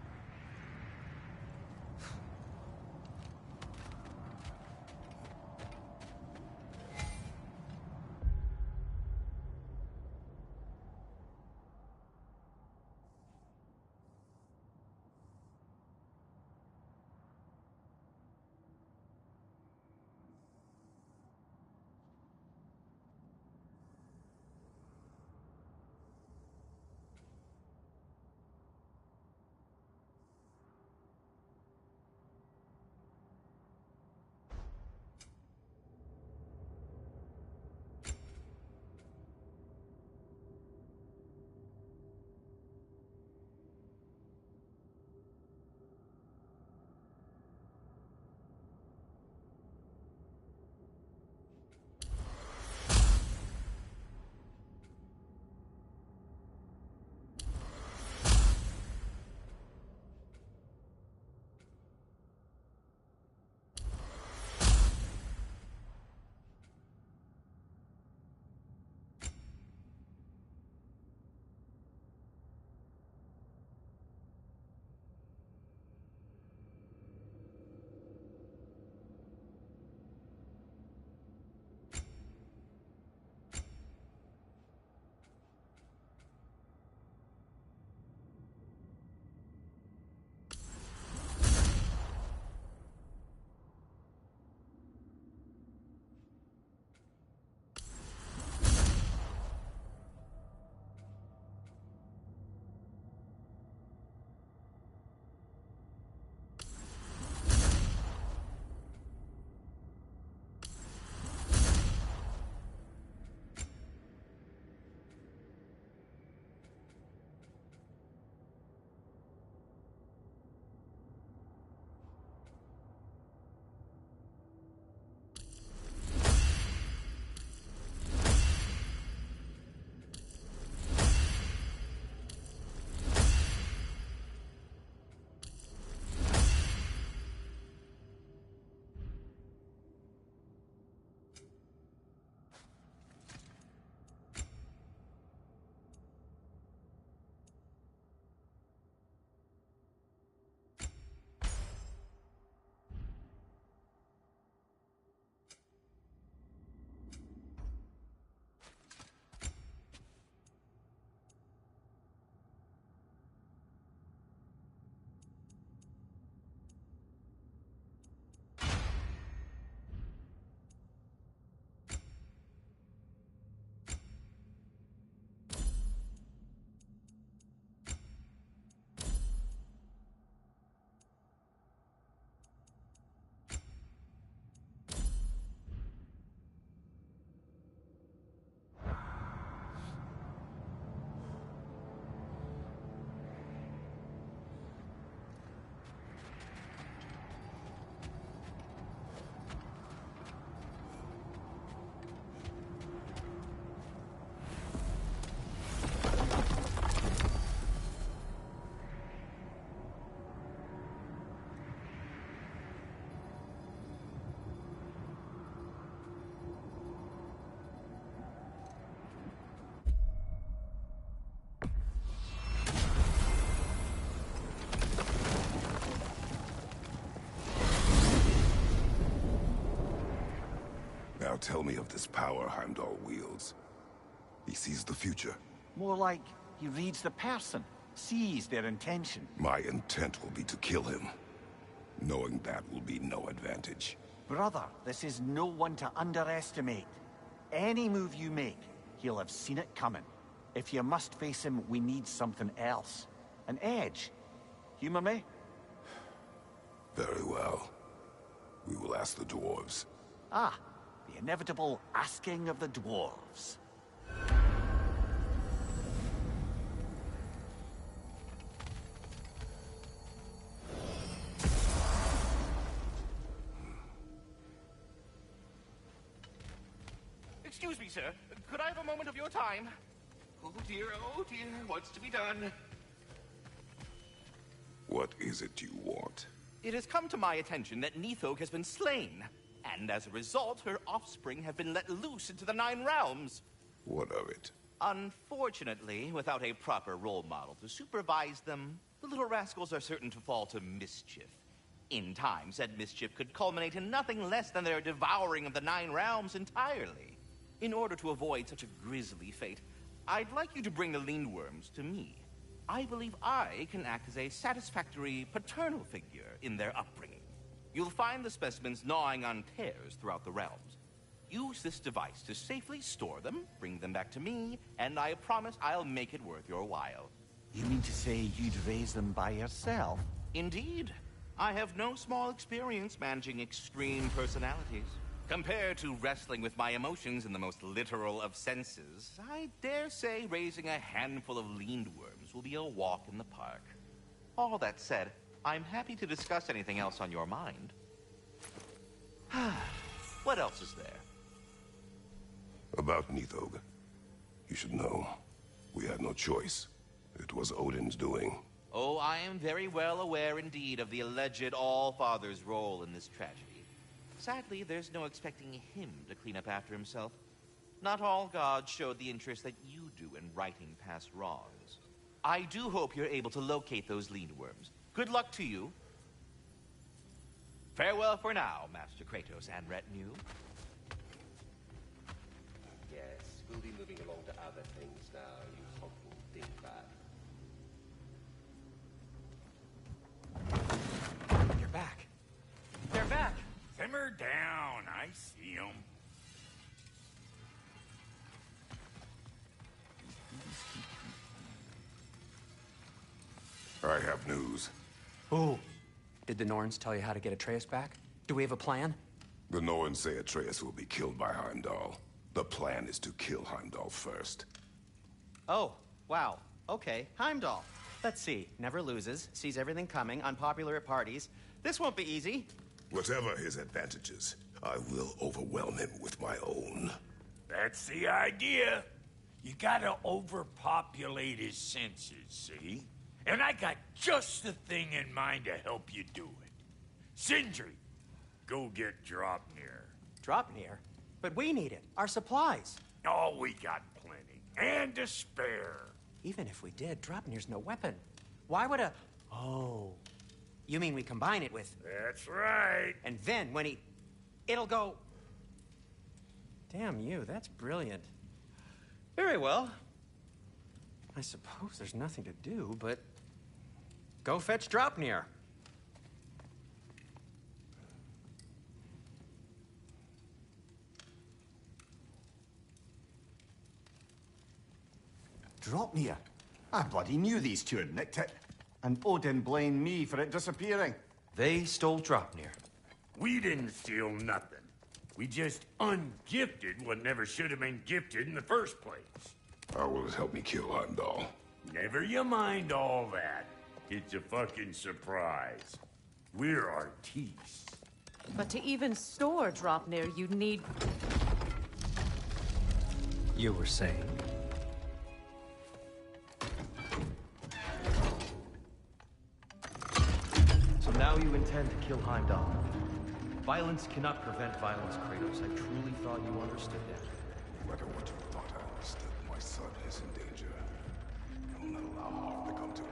Now tell me of this power Heimdall wields. He sees the future. More like he reads the person, sees their intention. My intent will be to kill him. Knowing that will be no advantage. Brother, this is no one to underestimate. Any move you make, he'll have seen it coming. If you must face him, we need something else. An edge. Humor me? Very well. We will ask the dwarves. Ah, the inevitable asking of the dwarves. Excuse me, sir. Could I have a moment of your time? Oh dear, what's to be done? What is it you want? It has come to my attention that Nithog has been slain, and as a result, her offspring have been let loose into the Nine Realms. What of it? Unfortunately, without a proper role model to supervise them, the little rascals are certain to fall to mischief. In time, said mischief could culminate in nothing less than their devouring of the Nine Realms entirely. In order to avoid such a grisly fate, I'd like you to bring the Lindworms to me. I believe I can act as a satisfactory paternal figure in their upbringing. You'll find the specimens gnawing on tears throughout the realms. Use this device to safely store them, bring them back to me, and I promise I'll make it worth your while. You mean to say you'd raise them by yourself? Indeed. I have no small experience managing extreme personalities. Compared to wrestling with my emotions in the most literal of senses, I dare say raising a handful of Lindworms will be a walk in the park. All that said, I'm happy to discuss anything else on your mind. What else is there? About Nithog. You should know. We had no choice. It was Odin's doing. Oh, I am very well aware indeed of the alleged All-Father's role in this tragedy. Sadly, there's no expecting him to clean up after himself. Not all gods showed the interest that you do in righting past wrongs. I do hope you're able to locate those Lindworms. Good luck to you. Farewell for now, Master Kratos and retinue. Yes, we'll be moving along to other things now, you hulking dingbat. You're back. They're back! Simmer down, I see 'em. I have news. Ooh. Did the Norns tell you how to get Atreus back? Do we have a plan? The Norns say Atreus will be killed by Heimdall. The plan is to kill Heimdall first. Oh, wow. Okay, Heimdall. Let's see. Never loses, sees everything coming, unpopular at parties. This won't be easy. Whatever his advantages, I will overwhelm him with my own. That's the idea. You gotta overpopulate his senses, see? And I got just the thing in mind to help you do it. Sindri, go get Draupnir. Draupnir? But we need it. Our supplies. Oh, we got plenty. And to spare. Even if we did, Draupnir's no weapon. Why would a... Oh. You mean we combine it with... That's right. And then when he... It'll go... Damn you, that's brilliant. Very well. I suppose there's nothing to do, but... Go fetch Draupnir. Draupnir? I bloody knew these two had nicked it. And Odin blamed me for it disappearing. They stole Draupnir. We didn't steal nothing. We just ungifted what never should have been gifted in the first place. How will it help me kill Heimdall? Never you mind all that. It's a fucking surprise. We're artistes. But to even store Draupnir, you'd need... You were saying? So now you intend to kill Heimdall. Violence cannot prevent violence, Kratos. I truly thought you understood that. No matter what you thought I understood, my son is in danger. I will not allow harm to come to him.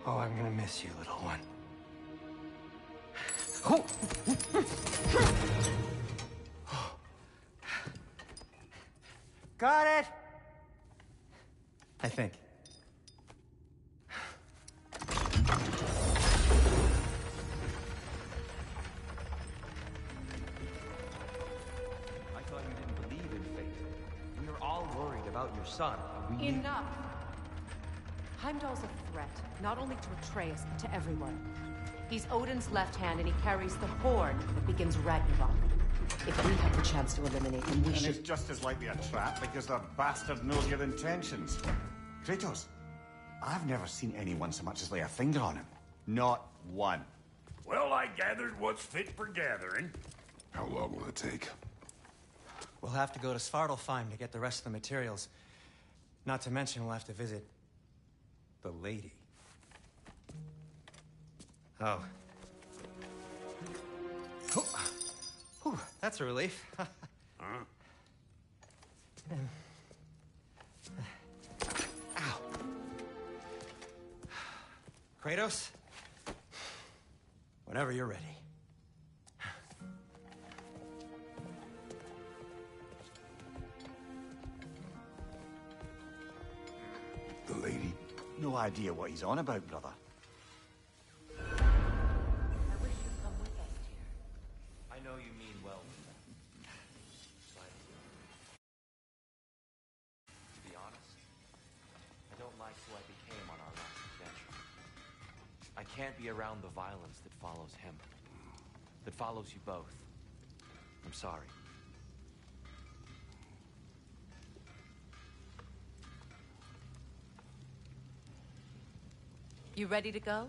Oh, I'm gonna miss you, little one. Got it! I think. I thought you didn't believe in fate. We were all worried about your son. Enough! Heimdall's a threat, not only to Atreus, but to everyone. He's Odin's left hand, and he carries the horn that begins Ragnarok. If we have the chance to eliminate him, we And should... it's just as likely a trap because the bastard knows your intentions. Kratos, I've never seen anyone so much as lay a finger on him. Not one. Well, I gathered what's fit for gathering. How long will it take? We'll have to go to Svartalfheim to get the rest of the materials. Not to mention we'll have to visit the lady. Oh. Whew, that's a relief. Ow. Kratos? Whenever you're ready. The lady? No idea what he's on about, brother. I wish you'd come with us, dear. I know you mean well. But To be honest, I don't like who I became on our last adventure. I can't be around the violence that follows him. That follows you both. I'm sorry. You ready to go?